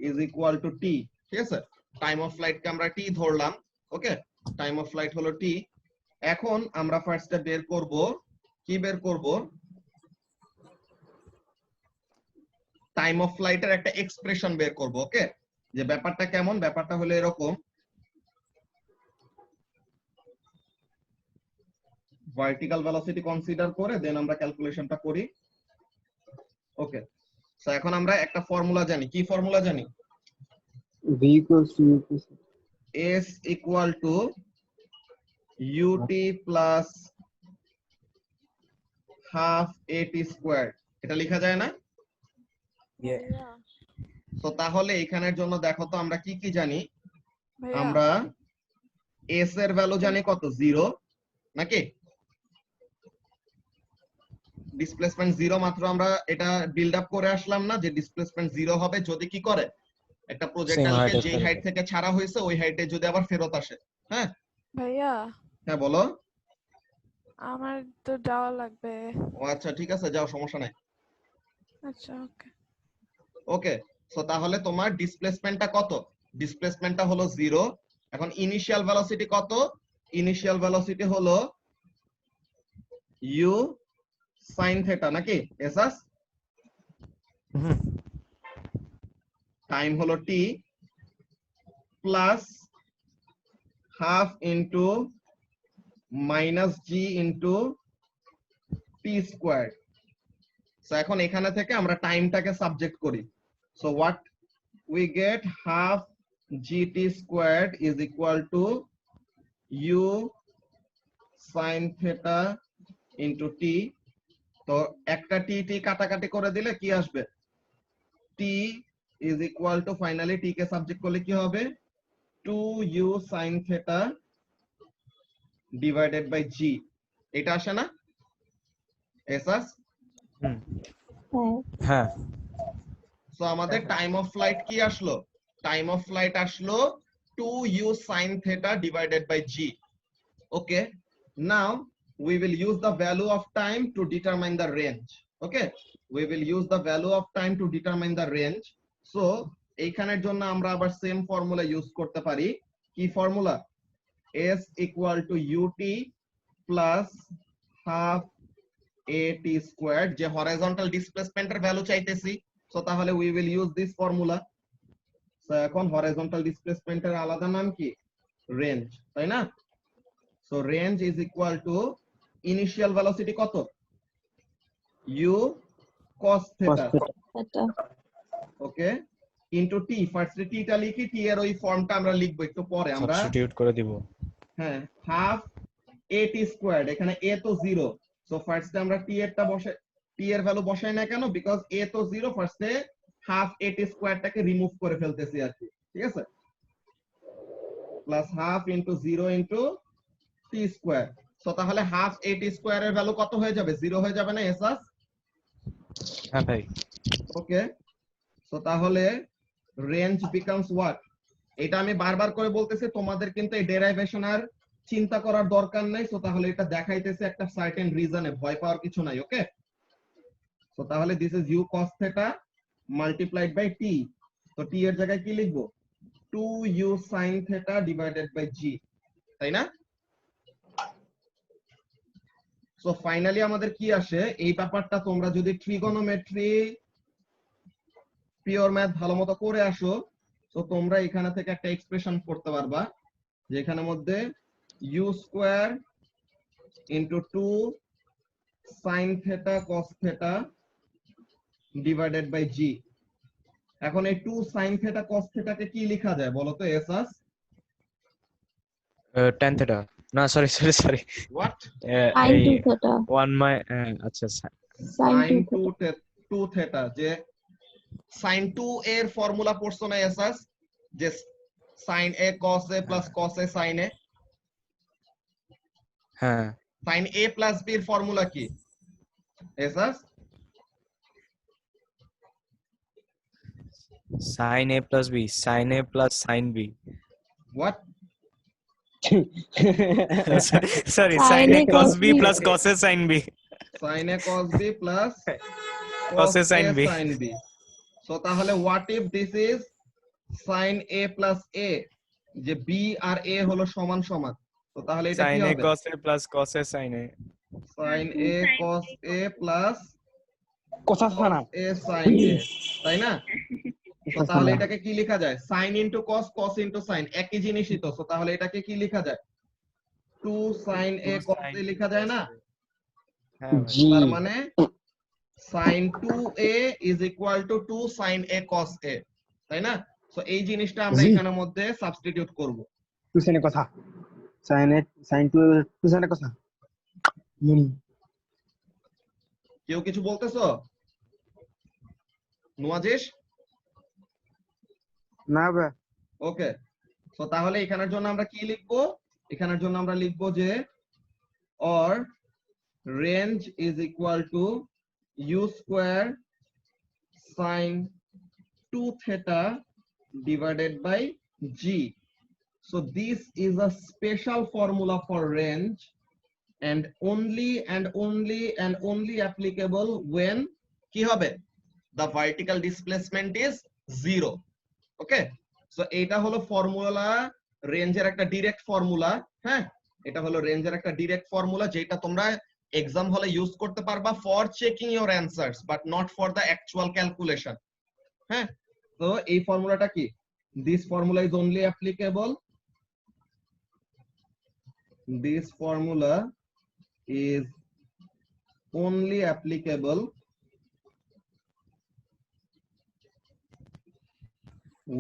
is equal to t। ঠিক আছে, টাইম অফ ফ্লাইট কে আমরা t ধরলাম। ওকে, টাইম অফ ফ্লাইট হলো t। এখন আমরা ফার্স্টে বের করব কি? বের করব টাইম অফ ফ্লাইটের একটা এক্সপ্রেশন বের করব। ওকে, যে ব্যাপারটা কেমন? ব্যাপারটা হলো এরকম, ভার্টিক্যাল ভেলোসিটি কনসিডার করে দেন আমরা ক্যালকুলেশনটা করি। ওকে, সো এখন আমরা একটা ফর্মুলা জানি। কি ফর্মুলা জানি? v equals to u plus s equal to ut plus half at squared। এটা লেখা যায় না? Yeah. ভাইয়া তো তাহলে এখানের জন্য দেখো তো আমরা কি কি জানি। ভাইয়া আমরা s এর ভ্যালু জানি কত, 0 নাকি? ডিসপ্লেসমেন্ট 0 মাত্র আমরা এটা বিল্ড আপ করে আসলাম না যে ডিসপ্লেসমেন্ট 0 হবে যদি কি করে একটা প্রজেক্টাইলকে height এ যেই ফেরত হাইট থেকে ছাড়া হয়েছে ওই হাইটে যদি আবার ফেরত আসে। হ্যাঁ ভাইয়া হ্যাঁ বলো। আমার তো যাওয়া লাগবে। ও আচ্ছা ঠিক আছে, যাও, সমস্যা নাই। আচ্ছা ওকে। ওকে, সো তাহলে তোমার ডিসপ্লেসমেন্টটা কত? ডিসপ্লেসমেন্টটা হলো 0। এখন ইনিশিয়াল ভেলোসিটি কত? ইনিশিয়াল ভেলোসিটি হলো u sin থিটা নাকি? এসাস হুম। টাইম হলো t plus half into minus g into t square. So এখন এখানে থেকে আমরা টাইমটাকে সাবজেক্ট করি। So what we get half gt squared is equal to u sin theta into t। তো একটা t t কাটাকাটি করে দিলে কি আসবে? t is equal to finally t K subject করলে কি হবে? 2u sin theta divided by g। এটা আসে না এসাস? হুম। হ্যাঁ হ্যাঁ সো আমাদের টাইম অফ ফ্লাইট কি আসলো? টাইম অফ ফ্লাইট আসলো 2u sin theta divided by g। Okay, now we will use the value of time to determine the range. Okay, we will use the value of time to determine the range. So এইখানের জন্য আমরা আবার same formula use করতে পারি। কি formula? s equal to ut plus half at squared, যে horizontal ডিসপ্লেসমেন্টের value চাইতেছি। সো তাহলে we will use this formula. So এখন হরাইজন্টাল ডিসপ্লেসমেন্টের আলাদা নাম কি? রেঞ্জ, তাই না? So range is equal to initial velocity কত? u cos theta, এটা okay, into t। ফার্স্টে t টা লিখি, t এর ওই ফর্মটা আমরা লিখবো একটু পরে আমরা। সাবস্টিটিউট করে দিব। হ্যাঁ, হাফ at স্কয়ার্ড, এখানে a তো 0। সো ফার্স্টে আমরা t এরটা বসে, t এর ভ্যালু বসাই না কেন? বিকজ a তো 0, ফার্স্টে হাফ at স্কয়ারটাকে রিমুভ করে ফেলতেছি আর কি, ঠিক আছে? Plus half into 0 into t square. So তাহলে হাফ at স্কয়ারের ভ্যালু কত হয়ে যাবে? 0 হয়ে যাবে না এসাস? হ্যাঁ ভাই। ওকে, সো তাহলে রেঞ্জ বিকামস হোয়াট? এটা আমি বারবার করে বলতেছি, তোমাদের কিন্তু এই ডেরাইভেশন আর চিন্তা করার দরকার নাই। সো তাহলে এটা দেখাইতেছে একটা সার্টেন রিজনে, ভয় পাওয়ার কিছু নাই। ওকে, সো তাহলে this is u cos theta multiplied by t। তো t এর জায়গায় কি লিখবো? 2u sin theta divided by g, তাই না? সো ফাইনালি আমাদের কি আসে? এই ব্যাপারটা তোমরা যদি ট্রিগোনোমেট্রি পিওর ম্যাথ ভালো মতো করে আসো, তো তোমরা এখানে থেকে একটা এক্সপ্রেশন করতে পারবা যেখানে মধ্যে u square into 2 sin theta cos theta divided by g। এখন এই 2 sin theta cos theta কে কি লেখা যায় বলো তো এসাস? tan theta, না sorry sorry sorry, what? sin 2 theta 1 মাই, আচ্ছা sin sin 2 2 theta, যে sin 2 এর ফর্মুলা পড়ছো না এসাস? যে sin a cos a plus cos a sin a। হ্যাঁ sin a plus b এর ফর্মুলা কি Asus? sin a plus b, sin a plus sin b, what? sorry, Sin sin a A cos cos b B. plus cos a sin b, sin a cos b plus cos a sin b, sin b। So তাহলে what if this is sin a plus a, যে b R a হলো সমান সমান, তো তাহলে এটা কি sin a হবে? cos a plus cos a sin a, sin a cos a plus কথা cos না a sin a, তাই না? তো তাহলে এটাকে কি লেখা যায়? sin into cos, cos into sin, একই জিনিসই তো। তো তাহলে এটাকে কি লেখা যায়? 2 sin a cos a লেখা যায় না? হ্যাঁ জি তার মানে sin 2a is equal to 2 sin a cos a, তাই না? সো এই জিনিসটা আমরা জি। এখানের মধ্যে সাবস্টিটিউট করব। টুসেনের কথা sin 2 টুসেনের কথা কেউ কিছু বলতেছো? নুয়াজিশ না ভাই ওকে, সো তাহলে এখানের জন্য আমরা কি লিখবো? এখানের জন্য আমরা লিখবো যে or range is equal to u square sin 2 theta divided by g. So this is a special formula for range and only applicable when কি হবে? The vertical displacement is 0. Okay, so এটা হলো ফর্মুলা, রেঞ্জের একটা direct formula. হ্যাঁ, এটা হলো রেঞ্জের একটা ডাইরেক্ট ফর্মুলা যেটা তোমরা এক্সাম হলে ইউজ করতে পারবা for checking your answers but not for the actual calculation. হ্যাঁ, তো এই ফর্মুলাটা কি? This formula is only applicable, this formula is only applicable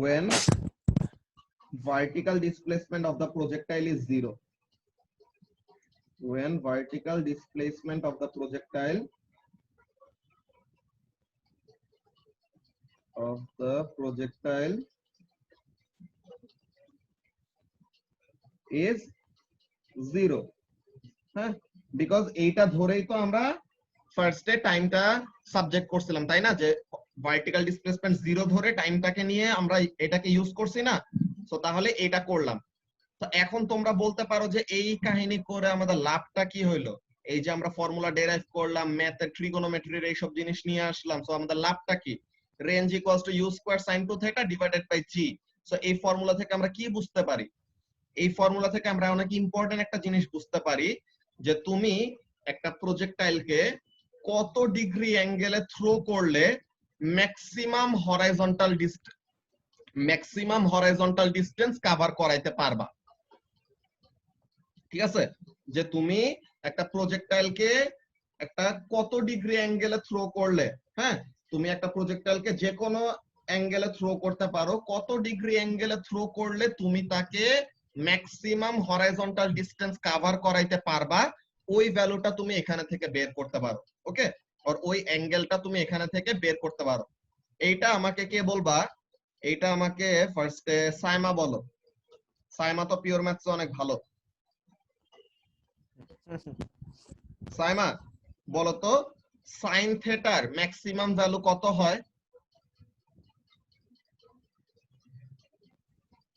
when vertical displacement of the projectile is 0. When vertical displacement of the projectile is 0. হ্যাঁ, because এইটা ধরেই তো আমরা ফার্স্টে টাইমটা সাবজেক্ট করছিলাম, তাই না? যে ভার্টিক্যাল ডিসপ্লেসমেন্ট 0 ধরে টাইমটাকে নিয়ে আমরা এটাকে ইউজ করছি না, সো তাহলে এটা করলাম। তো এখন তোমরা বলতে পারো যে এই কাহিনী করে আমাদের লাভটা কি হইলো? এই যে আমরা ফর্মুলা ডেরাইভ করলাম, ম্যাথের ট্রিগোনোমেট্রির এইসব জিনিস নিয়ে আসলাম, সো আমাদের লাভটা কি? Range equals to you square sin 2 theta divided by G. So এই ফর্মুলা থেকে আমরা কি বুঝতে পারি? এই ফর্মুলা থেকে আমরা অনেক ইম্পর্টেন্ট একটা জিনিস বুঝতে পারি যে তুমি একটা প্রজেক্টাইলকে কত ডিগ্রি অ্যাঙ্গেলে থ্রো করলে ম্যাক্সিমাম হরাইজন্টাল ডিসটেন্স কভার করাইতে পারবা। ঠিক আছে, যে তুমি একটা প্রজেক্টাইলকে একটা কত ডিগ্রি অ্যাঙ্গেলে থ্রো করলে, হ্যাঁ, তুমি একটা প্রজেক্টাইলকে যে কোনো অ্যাঙ্গেলে থ্রো করতে পারো, কত ডিগ্রি অ্যাঙ্গেলে থ্রো করলে তুমি তাকে ম্যাক্সিমাম হরাইজন্টাল ডিসটেন্স কভার করাইতে পারবা, ওই ভ্যালুটা তুমি এখানে থেকে বের করতে পারো। ওকে, আর ওই অ্যাঙ্গেলটা তুমি এখানে থেকে বের করতে পারো। এইটা আমাকে কে বলবা? এইটা আমাকে ফার্স্টে সাইমা বলো। সাইমা তো পিওর ম্যাথসে অনেক ভালো। সাইমা বলো তো সাইন থিটার ম্যাক্সিমাম ভ্যালু কত হয়?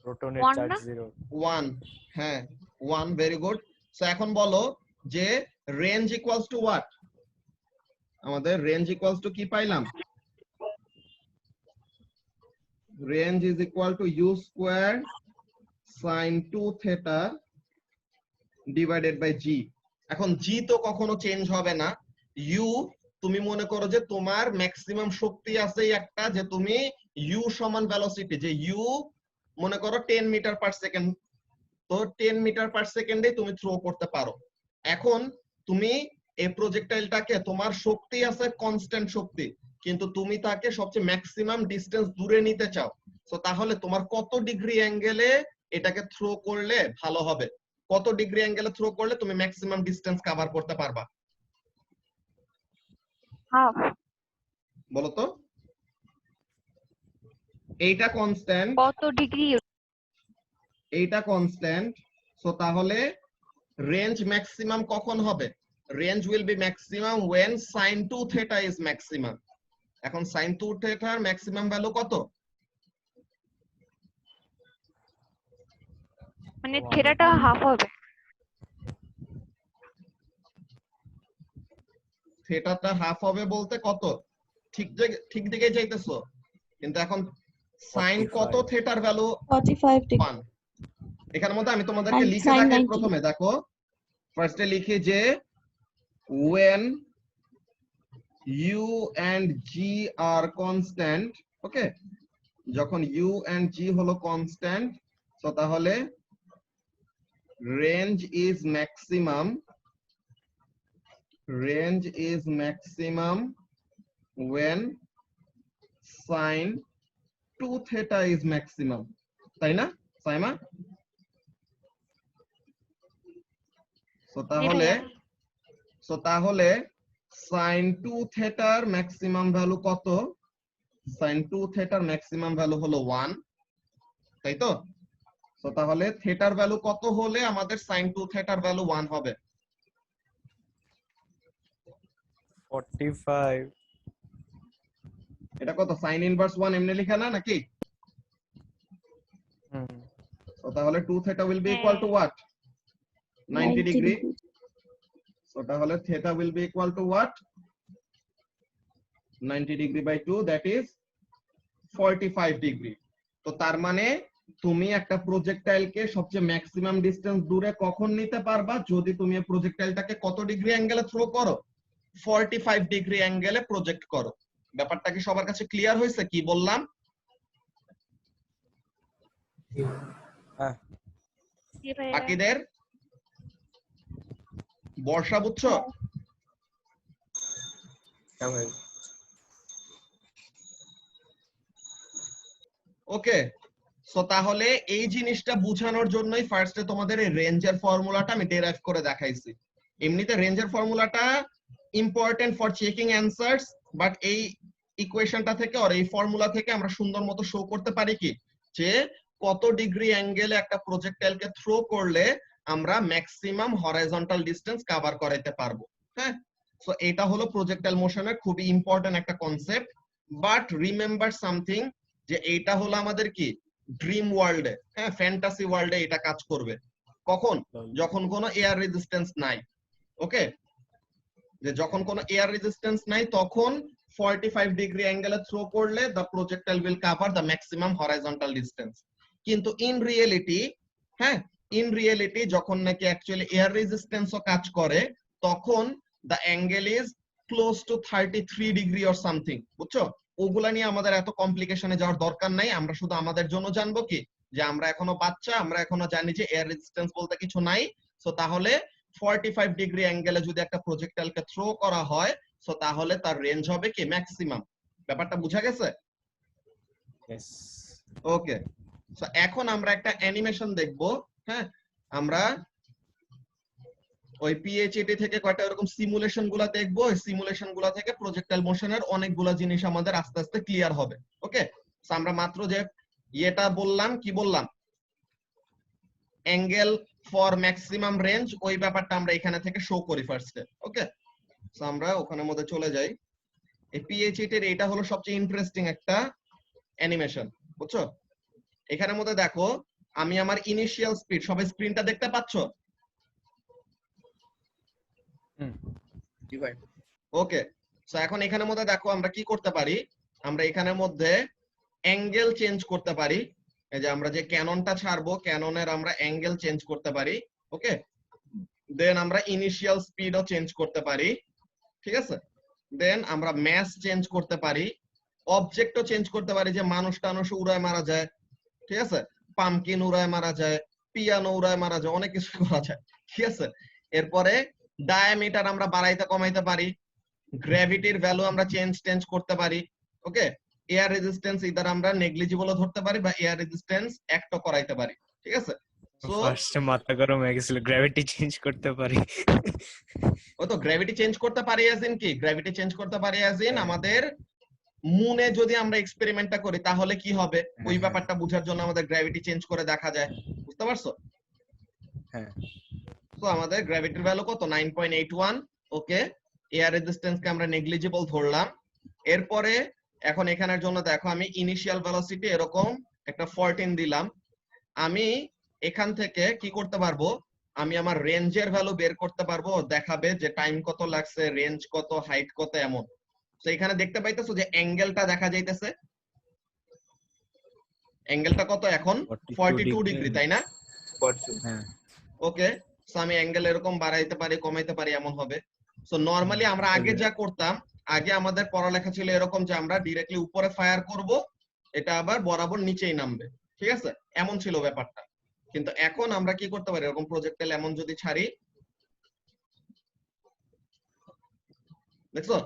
প্রোটনের One চার্জ না? 0। 1। হ্যাঁ 1, ভেরি গুড। সো এখন বলো যে রেঞ্জ ইকুয়ালস টু হোয়াট? আমাদের রেঞ্জ ইকুয়ালস টু কি পাইলাম? Range is equal to you square sin 2 theta divided by G. এখন জি তো কখনো চেঞ্জ হবে না। ইউ তুমি মনে করো যে তোমার ম্যাক্সিমাম শক্তি আছে একটা, যে তুমি ইউ সমান ভেলোসিটি, যে ইউ মনে করো 10 মিটার পার সেকেন্ড, তো 10 মিটার পার সেকেন্ডে তুমি থ্রো করতে পারো। এখন তুমি এই প্রজেক্টাইলটাকে, তোমার শক্তি আছে কনস্ট্যান্ট শক্তি, কিন্তু তুমি তাকে সবচেয়ে ম্যাক্সিমাম ডিসটেন্স দূরে নিতে চাও, তো তাহলে তোমার কত ডিগ্রি অ্যাঙ্গেলে এটাকে থ্রো করলে ভালো হবে? কত ডিগ্রি অ্যাঙ্গেলে থ্রো করলে তুমি ম্যাক্সিমাম ডিসটেন্স কভার করতে পারবা? হাফ। বলো তো। এইটা কনস্ট্যান্ট, কত ডিগ্রি? এইটা কনস্ট্যান্ট, সো তাহলে রেঞ্জ ম্যাক্সিমাম কখন হবে? Range will be maximum when sin 2 theta is maximum. এখন sin 2 theta এর ম্যাক্সিমাম ভ্যালু কত? মানে থিটাটা হাফ হবে। থিটাটা হাফ হবে বলতে কত? ঠিক দিকে যাইতেছো, কিন্তু এখন sin কত 45 থিটার ভ্যালু? 45 degree 1। এখানের মধ্যে আমি তোমাদেরকে and লিখে sin দেখাই। 90. প্রথমে দেখো, ফার্স্টে লিখি যে when u and g are constant, ওকে, যখন u and g হলো কনস্ট্যান্ট, তো তাহলে range is maximum when sin 2 theta is maximum, তাই না সাইমা? সো তাহলে sin 2 থিটার ম্যাক্সিমাম ভ্যালু কত? sin 2 থেটার ম্যাক্সিমাম ভ্যালু হলো 1, তাই তো? সো তাহলে থেটার ভ্যালু কত হলে আমাদের sin 2 থেটার ভ্যালু 1 হবে? 45 এটা কত? sin ইনভার্স 1 এমনি লেখা না নাকি? হুম সো তাহলে 2 theta will be equal to what? 90 degree. So তাহলে theta will be equal to what? 90 degree by 2, that is 45 degree. তো তার মানে তুমি একটা প্রজেক্টাইলকে সবচেয়ে ম্যাক্সিমাম ডিসটেন্স দূরে কখন নিতে পারবা? যদি তুমি এই প্রজেক্টাইলটাকে কত ডিগ্রি অ্যাঙ্গেলে থ্রো করো? 45 ডিগ্রি অ্যাঙ্গেলে প্রজেক্ট করো। ব্যাপারটা কি সবার কাছে ক্লিয়ার হয়েছে কি বললাম? হ্যাঁ জি ভাইয়া। বাকিদের বর্ষা বুঝছো? হ্যাঁ ভাই। ওকে, সো তাহলে এই জিনিসটা বোঝানোর জন্যই ফার্স্টে তোমাদের এই রেঞ্জের ফর্মুলাটা আমি ডেরাইভ করে দেখাইছি। এমনিতে রেঞ্জের ফর্মুলাটা ইম্পর্টেন্ট ফর চেকিং অ্যানসার্স, বাট এই ইকুয়েশনটা থেকে আর এই ফর্মুলা থেকে আমরা সুন্দর মতো শো করতে পারি কি যে কত ডিগ্রি অ্যাঙ্গেলে একটা প্রজেক্টাইলকে থ্রো করলে আমরা ম্যাক্সিমাম হরাইজন্টাল ডিসটেন্স কভার করাইতে পারবো। হ্যাঁ, সো এটা হলো প্রজেক্টাইল মোশনের খুবই ইম্পর্টেন্ট একটা কনসেপ্ট। বাট রিমেম্বার সামথিং, যে এইটা হলো আমাদের কি ড্রিম ওয়ার্ল্ডে, হ্যাঁ ফ্যান্টাসি ওয়ার্ল্ডে এটা কাজ করবে কখন? যখন কোনো এয়ার রেজিস্ট্যান্স নাই। ওকে, যে যখন কোনো এয়ার রেজিস্ট্যান্স নাই তখন 45 ডিগ্রি অ্যাঙ্গেলে থ্রো করলে the projectile will cover the maximum horizontal distance. কিন্তু ইন রিয়েলিটি, হ্যাঁ ইন রিয়েলিটি যখন নাকি অ্যাকচুয়ালি এয়ার রেজিস্ট্যান্সও কাজ করে তখন the angle is close two 33 degree or something. বুঝছো? ওগুলা নিয়ে আমাদের এত কমপ্লিকেশনে যাওয়ার দরকার নাই। আমরা শুধু আমাদের জন্য জানবো কি যে আমরা এখনো বাচ্চা, আমরা এখনো জানি যে এয়ার রেজিস্ট্যান্স বলতে কিছু নাই। সো তাহলে 45 ডিগ্রি অ্যাঙ্গেলে যদি একটা প্রজেক্টাইলকে থ্রো করা হয় সো তাহলে তার রেঞ্জ হবে কি ম্যাক্সিমাম। ব্যাপারটা বোঝা গেছে? yes ওকে, সো এখন আমরা একটা অ্যানিমেশন দেখব। হ্যাঁ, আমরা ওই পিএইচইটি থেকে কয়টা এরকম সিমুলেশন গুলা দেখবো। ওই সিমুলেশন গুলা থেকে প্রজেক্টাইল মোশনের অনেকগুলা জিনিস আমাদের আস্তে আস্তে ক্লিয়ার হবে। ওকে, সো আমরা মাত্র যে এটা বললাম, কি বললাম, অ্যাঙ্গেল ফর ম্যাক্সিমাম রেঞ্জ, ওই ব্যাপারটা আমরা এখানে থেকে শো করি ফার্স্টে। ওকে, সো আমরা ওখানের মধ্যে চলে যাই। এই পিএইচইটি এর এটা হলো সবচেয়ে ইন্টারেস্টিং একটা অ্যানিমেশন। বুঝছো? এখানের মধ্যে দেখো আমি আমার ইনিশিয়াল স্পিড, সবাই স্ক্রিনটা দেখতে পাচ্ছো? জি ভাই। ওকে, সো এখন এখানের মধ্যে দেখো আমরা কি করতে পারি, আমরা এখানের মধ্যে অ্যাঙ্গেল চেঞ্জ করতে পারি। এই যে আমরা যে ক্যাননটা ছাড়বো, ক্যাননের আমরা অ্যাঙ্গেল চেঞ্জ করতে পারি। ওকে, দেন আমরা ইনিশিয়াল স্পিডও চেঞ্জ করতে পারি। ঠিক আছে, দেন আমরা ম্যাস চেঞ্জ করতে পারি, অবজেক্টও চেঞ্জ করতে পারি, যে মানুষ টানুষ উড়ায় মারা যায়, ঠিক আছে, পামকিন উড়ায় মারা যায়, পিয়ানো উড়ায় মারা যায়, অনেক কিছু করা যায়। ঠিক আছে, এরপরে ডায়ামিটার আমরা বাড়াইতে কমাইতে পারি, গ্র্যাভিটির ভ্যালু আমরা চেঞ্জ করতে পারি। ওকে, এয়ার রেজিস্ট্যান্স ইদার আমরা নেগলিজিবলও ধরতে পারি বা এয়ার রেজিস্ট্যান্স অ্যাক্টও করাইতে পারি। ঠিক আছে, সো ফার্স্টে মাথা গরম হয়ে গেছিল, গ্র্যাভিটি চেঞ্জ করতে পারি। ও তো গ্র্যাভিটি চেঞ্জ করতে পারি অ্যাজ ইন কি, গ্র্যাভিটি চেঞ্জ করতে পারি অ্যাজ ইন আমাদের মুনে যদি আমরা এক্সপেরিমেন্টটা করি তাহলে কি হবে ওই ব্যাপারটা বোঝার জন্য আমাদের গ্র্যাভিটি চেঞ্জ করে দেখা যায়। বুঝতে পারছো? হ্যাঁ, তো আমাদের গ্র্যাভিটির ভ্যালু কত? 9.81। ওকে, এয়ার রেজিস্ট্যান্সকে আমরা নেগলিজিবল ধরলাম। এরপরে এখন এখানের জন্য দেখো আমি ইনিশিয়াল ভেলোসিটি এরকম একটা 14 দিলাম। আমি এখান থেকে কি করতে পারবো, আমি আমার রেঞ্জের ভ্যালু বের করতে পারবো, দেখাবে যে টাইম কত লাগছে, রেঞ্জ কত, হাইট কত, এমন। তো এখানে দেখতে পাইতেছো যে অ্যাঙ্গেলটা দেখা যাইতেছে, অ্যাঙ্গেলটা কত এখন? 42 ডিগ্রি, তাই না? হ্যাঁ ওকে, সো আমি অ্যাঙ্গেল এরকম বাড়াইতে পারি, কমাইতে পারি, এমন হবে। সো নরমালি আমরা আগে যা করতাম, আগে আমাদের পড়ালেখা ছিল এরকম যে আমরা ডিরেক্টলি উপরে ফায়ার করব, এটা আবার বরাবর নিচেই নামবে। ঠিক আছে, এমন ছিল ব্যাপারটা। কিন্তু এখন আমরা কি করতে পারি, এরকম প্রজেক্টাইল এমন যদি ছাড়ি, দেখছো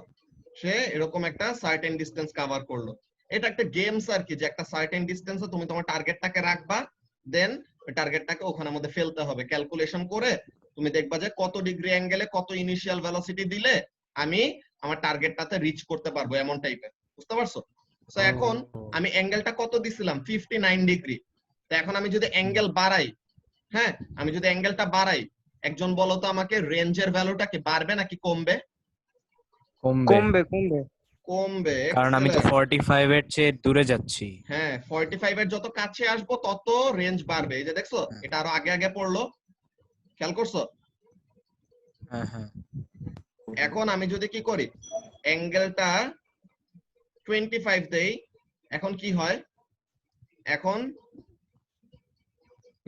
সে এরকম একটা সার্টেন ডিসটেন্স কভার করলো। এটা একটা গেমস আর কি, যে একটা সার্টেন ডিসটেন্সে তুমি তোমার টার্গেটটাকে রাখবা, দেন ওই টার্গেটটাকে ওখানের মধ্যে ফেলতে হবে। ক্যালকুলেশন করে তুমি দেখবা যে কত ডিগ্রি অ্যাঙ্গেলে কত ইনিশিয়াল ভেলোসিটি দিলে আমি আমার টার্গেটটাতে রিচ করতে পারবো, এমন টাইপের। বুঝতে পারছো? সো এখন আমি অ্যাঙ্গেলটা কত দিছিলাম 59 ডিগ্রি। তো এখন আমি যদি অ্যাঙ্গেল বাড়াই, হ্যাঁ আমি যদি অ্যাঙ্গেলটা বাড়াই, একজন বলো তো আমাকে রেঞ্জের ভ্যালুটা কি বাড়বে নাকি কমবে? কমবে কমবে। কারণ আমি তো 45 এর চেয়ে দূরে যাচ্ছি। হ্যাঁ 45 এর যত কাছে আসবো তত রেঞ্জ বাড়বে। এই যে দেখছো এটা আরো আগে আগে পড়লো, খেয়াল করছো? হ্যাঁ হ্যাঁ। এখন আমি যদি কি করি, অ্যাঙ্গেলটা 25 দেই, এখন কি হয়, এখন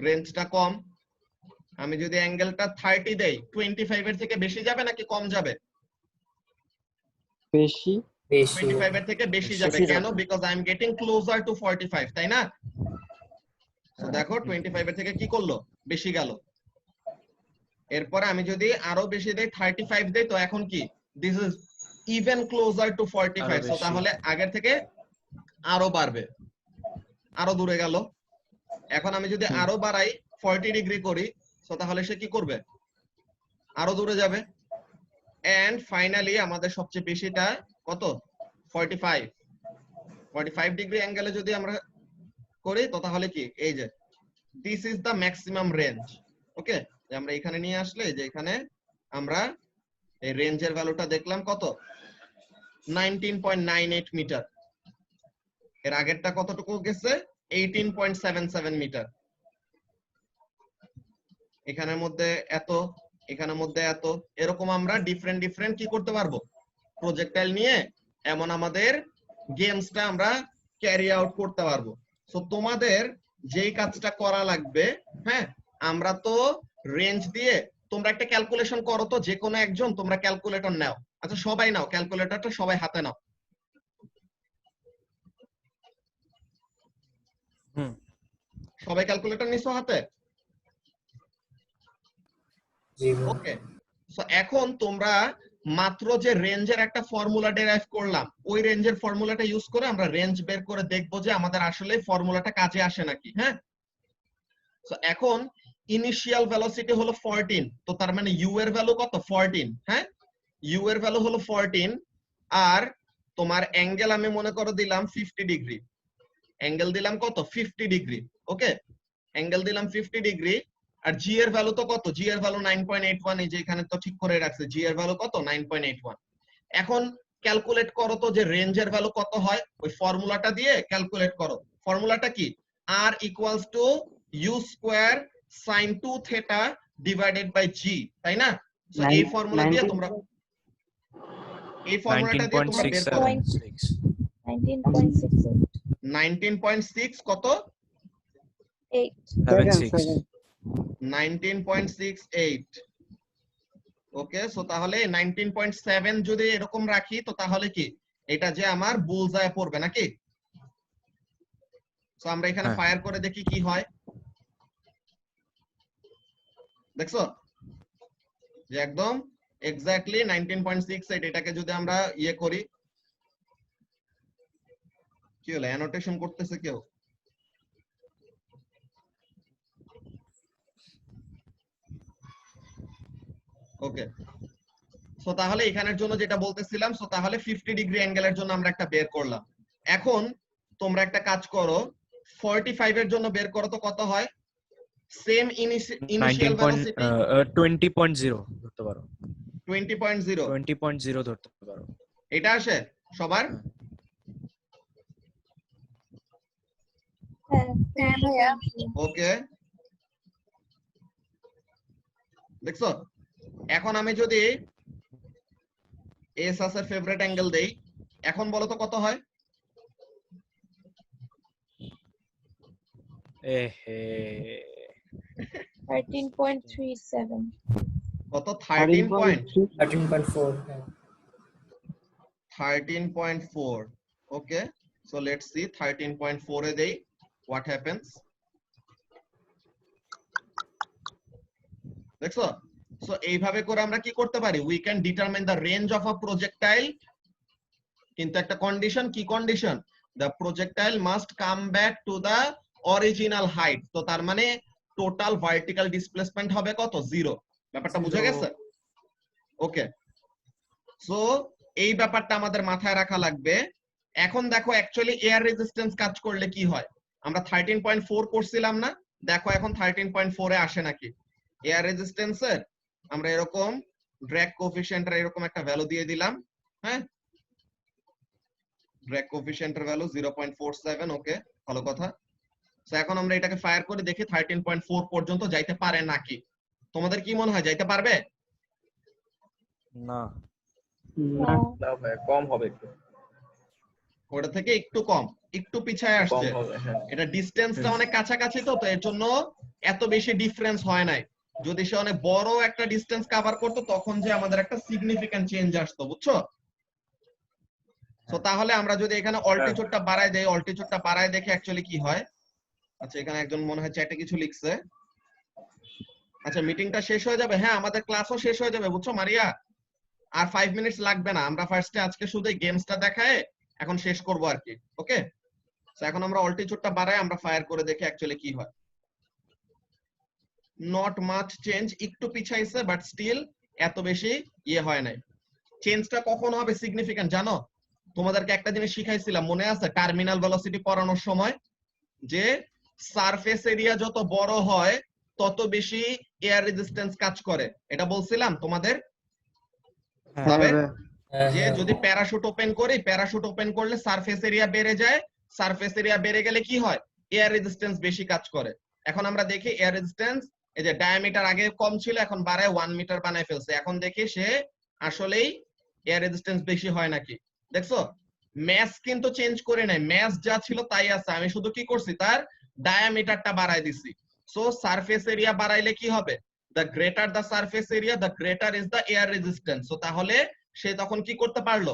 রেঞ্জটা কম। আমি যদি অ্যাঙ্গেলটা 30 দেই, 25 এর থেকে বেশি যাবে নাকি কম যাবে? বেশি 25 এর থেকে বেশি যাবে। কেন? Because I am getting closer to 45, তাই না? তো দেখো 25 এর থেকে কি করলো, বেশি গেল। এরপরে আমি যদি আরো বেশি দেই 35 দেই, তো এখন কি this is even closer to 45, so তাহলে আগের থেকে আরো বাড়বে, আরো দূরে গেল। এখন আমি যদি আরো বাড়াই 40 ডিগ্রি করি, সো তাহলে সে কি করবে, আরো দূরে যাবে। এন্ড ফাইনালি আমাদের সবচেয়ে বেশিটা কত, 45 ডিগ্রি অ্যাঙ্গেলে যদি আমরা করি, তো তাহলে কি, এই যে this is the maximum range. Okay, আমরা এখানে নিয়ে আসলে যে এখানে আমরা এই রেঞ্জের ভ্যালুটা দেখলাম কত, 19.98 মিটার। এর আগেরটা কতটুকু গেছে, 18.77 মিটার। এখানের মধ্যে এত, এখানের মধ্যে এত, এরকম আমরা ডিফারেন্ট ডিফারেন্ট কি করতে পারবো, প্রজেক্টাইল নিয়ে এমন আমাদের গেমসটা আমরা ক্যারি আউট করতে পারবো। সো তোমাদের যেই কাজটা করা লাগবে, হ্যাঁ আমরা তো রেঞ্জ দিয়ে, তোমরা একটা ক্যালকুলেশন করো তো, যে কোনো একজন তোমরা ক্যালকুলেটর নাও। আচ্ছা সবাই নাও ক্যালকুলেটরটা, সবাই হাতে নাও। সবাই ক্যালকুলেটর নিছো হাতে? ওকে, সো এখন তোমরা মাত্র যে রেঞ্জের একটা ফর্মুলা ডেরাইভ করলাম, ওই রেঞ্জের ফর্মুলাটা ইউজ করে আমরা রেঞ্জ বের করে দেখবো যে আমাদের আসলে ফর্মুলাটা কাজে আসে নাকি। হ্যাঁ, সো এখন ইনিশিয়াল ভেলোসিটি হলো 14, তো তার মানে ইউ এর ভ্যালু কত, 14। হ্যাঁ, ইউ এর ভ্যালু হলো 14, আর তোমার অ্যাঙ্গেল আমি মনে করো দিলাম 50 ডিগ্রি, অ্যাঙ্গেল দিলাম কত, 50 ডিগ্রি। ওকে, অ্যাঙ্গেল দিলাম 50 ডিগ্রি। আর জি এর ভ্যালু তো কত, জি এর ভ্যালু 9.81, এই যে এখানে তো ঠিক করে রাখছে, জি এর ভ্যালু কত, 9.81। এখন ক্যালকুলেট করো তো যে রেঞ্জের ভ্যালু কত হয়, ওই ফর্মুলাটা দিয়ে ক্যালকুলেট করো। ফর্মুলাটা কি, r equals to you square sin 2 theta divided by G, তাই না? সো এই ফর্মুলা দিয়ে তোমরা, এই ফর্মুলাটা দিয়ে তোমরা বের করো 19.6 কত, 19.68। ওকে, সো তাহলে 19.7 যদি এরকম রাখি, তো তাহলে কি এটা যে আমার বুলজায় পড়বে নাকি? সো আমরা এখানে ফায়ার করে দেখি কি হয়। দেখছো যে একদম এক্স্যাক্টলি 19.68। এটাকে যদি আমরা ইয়ে করি, কি হলো, অ্যানোটেশন করতেছে কেউ? ওকে, সো তাহলে এখানের জন্য যেটা বলতেছিলাম, সো তাহলে 50 ডিগ্রি অ্যাঙ্গেলের জন্য আমরা একটা বের করলাম। এখন তোমরা একটা কাজ করো, 45 এর জন্য বের করো তো কত হয়, সেম ইনিশিয়াল ভেলোসিটি 20.0 ধরতে পারো, 20.0 ধরতে পারো। এটা আসে সবার? হ্যাঁ ভাইয়া। ওকে, দেখছো এখন আমি যদি এস এর ফেভারিট অ্যাঙ্গেল দেই, এখন বলো তো কত হয়? এহে 13.37 কত, 13.4। 13.4 ওকে, সো লেটস সি 13.4 এ দেই, হোয়াট হ্যাপেন্স। দেখছো, সো এইভাবে করে আমরা কি করতে পারি, we can determine the range of a projectile, কিন্তু একটা কন্ডিশন, কি condition, the projectile must come back to the original height. তো তার মানে টোটাল ভার্টিক্যাল ডিসপ্লেসমেন্ট হবে কত, 0। ব্যাপারটা বুঝে গেছে? ওকে, সো এই ব্যাপারটা আমাদের মাথায় রাখা লাগবে। এখন দেখো অ্যাকচুয়ালি এয়ার রেজিস্ট্যান্স কাজ করলে কি হয়, আমরা 13.4 করছিলাম না, দেখো এখন 13.4 এ আসে নাকি। এয়ার রেজিস্ট্যান্সের আমরা এরকম ড্র্যাগ কোএফিশিয়েন্টের এরকম একটা ভ্যালু দিয়ে দিলাম, হ্যাঁ, ড্র্যাগ কোএফিশিয়েন্টের ভ্যালু 0.47, ওকে, ভালো কথা। সো এখন আমরা এটাকে ফায়ার করে দেখি 13.4 পর্যন্ত যাইতে পারে নাকি। তোমাদের কি মনে হয় যাইতে পারবে? না, না না ভাই, কম হবে একটু, ওটা থেকে একটু কম, একটু পিছায় কম আসছে। হবে, হ্যাঁ। এটা ডিসটেন্সটা অনেক কাছাকাছি, তো এর জন্য এত বেশি ডিফারেন্স হয় নাই। যদি সে অনেক বড় একটা ডিসটেন্স কভার করতো তখন যে আমাদের একটা সিগনিফিক্যান্ট চেঞ্জ আসতো, বুঝছো? তো তাহলে আমরা যদি এখানে অল্টিটিউডটা বাড়ায় দেই, অল্টিটিউডটা বাড়ায় দেখে অ্যাকচুয়ালি কি হয়। আচ্ছা এখানে একজন মনে হয় চ্যাটে কিছু লিখছে। আচ্ছা মিটিংটা শেষ হয়ে যাবে, হ্যাঁ আমাদের ক্লাসও শেষ হয়ে যাবে, বুঝছো মারিয়া, আর 5 মিনিটস লাগবে না। আমরা ফার্স্টে আজকে শুধু এই গেমসটা দেখায় এখন শেষ করব আর কি, ওকে। সো এখন আমরা অল্টিটিউডটা বাড়ায় আমরা ফায়ার করে দেখি অ্যাকচুয়ালি কি হয়। নট মাচ চেঞ্জ, একটু পিছাইছে বাট স্টিল এত বেশি ইয়ে হয় নাই। চেঞ্জটা কখন হবে সিগনিফিক্যান্ট জানো? তোমাদেরকে একটা জিনিস শিখাইছিলাম মনে আছে টার্মিনাল ভেলোসিটি পড়ানোর সময়, যে সারফেস এরিয়া যত বড় হয় তত বেশি এয়ার রেজিস্ট্যান্স কাজ করে, এটা বলছিলাম তোমাদের। হ্যাঁ তবে ভাইয়া। যে যদি প্যারাশুট ওপেন করি, প্যারাশুট ওপেন করলে সারফেস এরিয়া বেড়ে যায়, সারফেস এরিয়া বেড়ে গেলে কি হয়, এয়ার রেজিস্ট্যান্স বেশি কাজ করে। এখন আমরা দেখি এয়ার রেজিস্ট্যান্স, এই যে ডায়ামিটার আগে কম ছিল এখন বাড়ায় 1 মিটার বানায় ফেলছে। এখন দেখি সে আসলেই এয়ার রেজিস্ট্যান্স বেশি হয় নাকি। দেখছো ম্যাস কিন্তু চেঞ্জ করে নাই, ম্যাস যা ছিল তাই আছে, আমি শুধু কি করছি তার ডায়ামিটারটা বাড়ায় দিছি। সো সারফেস এরিয়া বাড়াইলে কি হবে, the greater the surface area the greater is the air resistance. So তাহলে সে তখন কি করতে পারলো,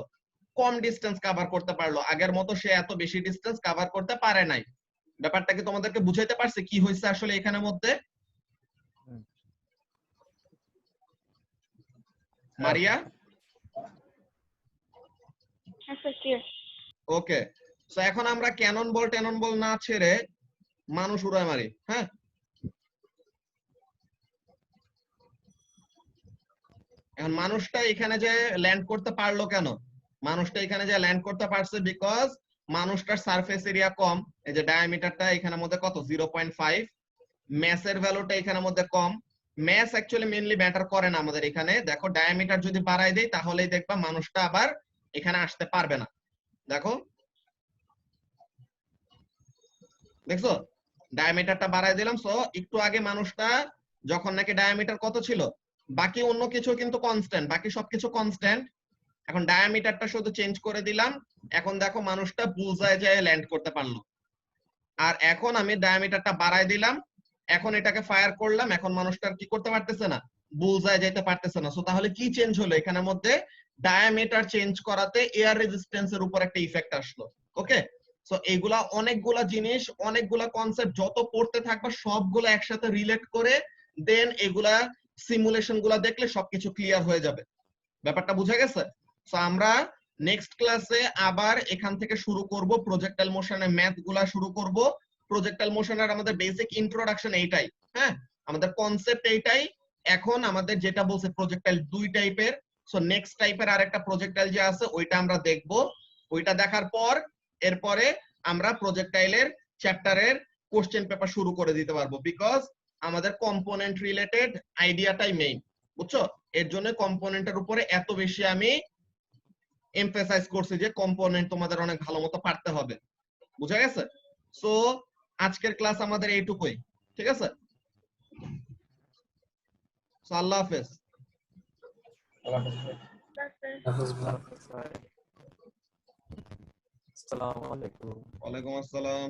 কম ডিসটেন্স কভার করতে পারলো, আগের মতো সে এত বেশি ডিসটেন্স কভার করতে পারে নাই। ব্যাপারটা কি তোমাদেরকে বুঝাইতে পারছে কি হয়েছে আসলে এখানের মধ্যে? মারিয়া আচ্ছা ক্লিয়ার। ওকে। সো এখন আমরা ক্যানন বল না ছেড়ে মানুষ উড়ায় মারি, হ্যাঁ। এখন মানুষটা এখানে যে ল্যান্ড করতে পারলো কেন, মানুষটা এখানে যে ল্যান্ড করতে পারছে বিকজ মানুষটার সারফেস এরিয়া কম, এই যে ডায়ামিটারটা এখানের মধ্যে কত 0.5, ম্যাসের ভ্যালুটা এখানের মধ্যে কম। ম্যাস অ্যাকচুয়ালি মেইনলি ম্যাটার করে না আমাদের এখানে, দেখো ডায়ামিটার যদি বাড়াই দেই তাহলেই দেখবা মানুষটা আবার এখানে আসতে পারবে না। দেখো দেখছো ডায়ামিটারটা বাড়াই দিলাম। সো একটু আগে মানুষটা যখন নাকি ডায়ামিটার কত ছিল, বাকি অন্য কিছু কিন্তু কনস্ট্যান্ট, বাকি সবকিছু কনস্ট্যান্ট, এখন ডায়ামিটারটা শুধু চেঞ্জ করে দিলাম, এখন দেখো মানুষটা বুলজায় যায় ল্যান্ড করতে পারলো। আর এখন আমি ডায়ামিটারটা বাড়াই দিলাম, এখন এটাকে ফায়ার করলাম, এখন মানুষটা কি করতে পারতেছে না, বুলজায় যেতে পারতেছে না। সো তাহলে কি চেঞ্জ হলো এখানের মধ্যে, ডায়ামিটার চেঞ্জ করাতে এয়ার রেজিস্ট্যান্সের উপর একটা ইফেক্ট আসলো, ওকে। সো এইগুলা অনেকগুলা জিনিস, অনেকগুলা কনসেপ্ট যত পড়তে থাকবা সবগুলো একসাথে রিলেট করে দেন এগুলা সিমুলেশন গুলা দেখলে সবকিছু ক্লিয়ার হয়ে যাবে। ব্যাপারটা বুঝা গেছে? সো আমরা নেক্সট ক্লাসে আবার এখান থেকে শুরু করব, প্রজেক্টাইল মোশনের ম্যাথ গুলা শুরু করব। প্রজেক্টাইল মোশনের আমাদের বেসিক ইন্ট্রোডাকশন এইটাই, হ্যাঁ আমাদের কনসেপ্ট এইটাই। এখন আমাদের যেটা বলছে প্রজেক্টাইল দুই টাইপের, সো নেক্সট টাইপের আরেকটা প্রজেক্টাইল যে আছে ওইটা আমরা দেখব। ওইটা দেখার পর এরপরে আমরা প্রজেক্টাইলের চ্যাপ্টারের কোশ্চেন পেপার শুরু করে দিতে পারবো, বিকজ আমাদের কম্পোনেন্ট রিলেটেড আইডিয়াটাই মেইন, বুঝছো? এর জন্য কম্পোনেন্টের উপরে এত বেশি আমি এমফাসাইজ করছি যে কম্পোনেন্ট তোমাদের অনেক ভালো মতো পারতে হবে, বুঝা গেছে? সো আজকের ক্লাস আমাদের এইটুকুই, ঠিক আছে? সো আল্লাহ হাফেজ। আসসালামু আলাইকুম। ওয়ালাইকুম আসসালাম।